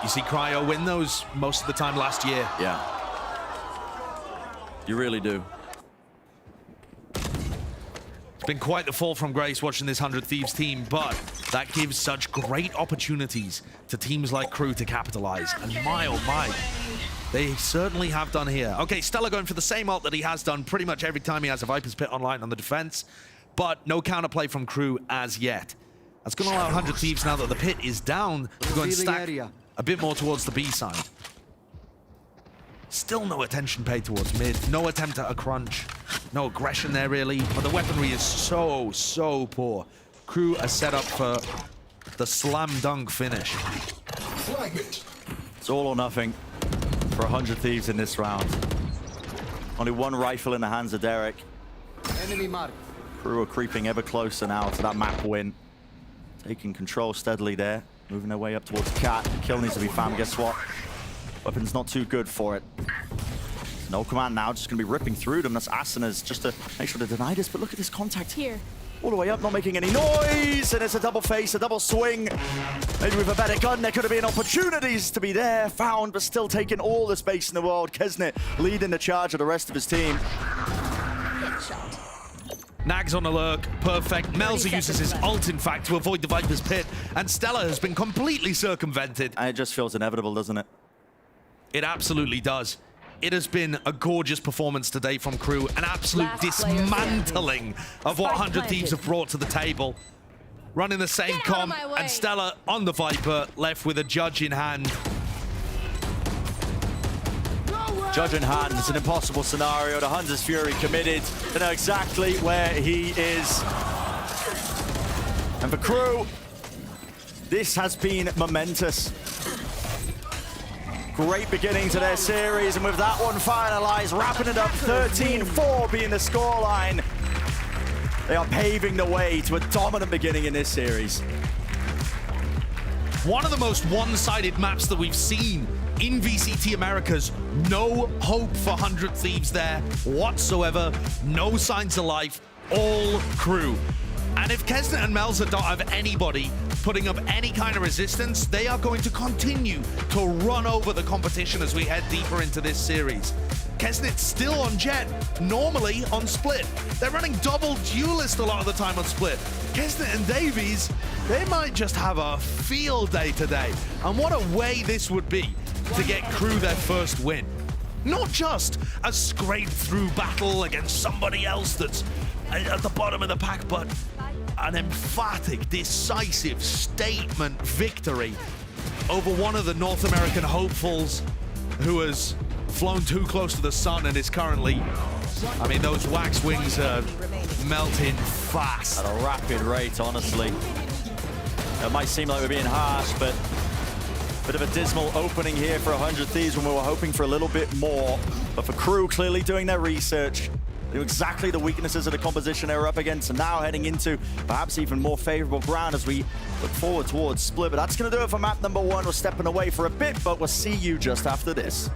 you see Cryo win those most of the time last year. Yeah. You really do. It's been quite the fall from grace watching this 100 Thieves team, but that gives such great opportunities to teams like KRÜ to capitalize. And my oh my, they certainly have done here. Okay, Stella going for the same ult that he has done pretty much every time he has a Viper's Pit online on the defense, but no counterplay from KRÜ as yet. That's going to allow 100 Thieves, now that the pit is down, to go and stack a bit more towards the B side. Still no attention paid towards mid, no attempt at a crunch, no aggression there really, but the weaponry is so poor. KRÜ are set up for the slam dunk finish. It's all or nothing for 100 Thieves in this round. Only one rifle in the hands of Derek. Enemy mark. KRÜ are creeping ever closer now to that map win. Taking control steadily there, moving their way up towards Cat. Kill needs to be found, guess what? Weapon's not too good for it. No command now, just gonna be ripping through them. That's Asena's just to make sure to deny this, but look at this contact. Here. All the way up, not making any noise, and it's a double face, a double swing. Maybe with a better gun, there could have been opportunities to be there, found, but still taking all the space in the world. Kesnet leading the charge of the rest of his team. Nags on the lurk, perfect. Melzer uses his ult, in fact, to avoid the Viper's pit, and Stella has been completely circumvented. And it just feels inevitable, doesn't it? It absolutely does. It has been a gorgeous performance today from KRÜ, an absolute dismantling of what 100 Thieves have brought to the table. Running the same comp, and Stella on the Viper, left with a judge in hand. Judge in hand, it's an impossible scenario. The Hunter's Fury committed. They know exactly where he is. And for KRÜ, this has been momentous. Great beginning to their series, and with that one finalized, wrapping it up 13-4 being the scoreline. They are paving the way to a dominant beginning in this series. One of the most one-sided maps that we've seen in VCT Americas. No hope for 100 Thieves there whatsoever. No signs of life. All KRÜ. And if Kesnet and Melzer don't have anybody putting up any kind of resistance, they are going to continue to run over the competition as we head deeper into this series. Kesnet's still on Jet, normally on Split. They're running double duelist a lot of the time on Split. Kesnet and Davies, they might just have a field day today. And what a way this would be to get KRÜ their first win. Not just a scrape-through battle against somebody else that's at the bottom of the pack, but an emphatic, decisive statement victory over one of the North American hopefuls who has flown too close to the sun and is currently, I mean, those wax wings are melting fast. At a rapid rate, honestly. It might seem like we're being harsh, but bit of a dismal opening here for 100 Thieves when we were hoping for a little bit more. But for KRÜ, clearly doing their research, knew exactly the weaknesses of the composition they were up against, and now heading into perhaps even more favorable ground as we look forward towards Split. But that's going to do it for map number 1. We're stepping away for a bit, but we'll see you just after this.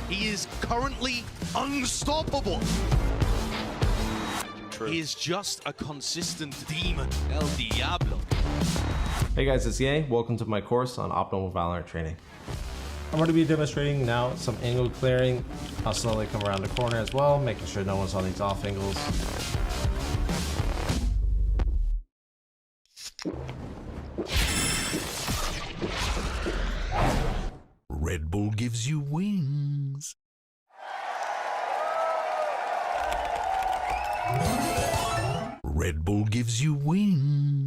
He is currently unstoppable. True. He is just a consistent demon. El Diablo. Hey guys, it's Ye. Welcome to my course on optimal Valorant training. I'm going to be demonstrating now some angle clearing. I'll slowly come around the corner as well, making sure no one's on these off angles. Red Bull gives you wings. Red Bull gives you wings.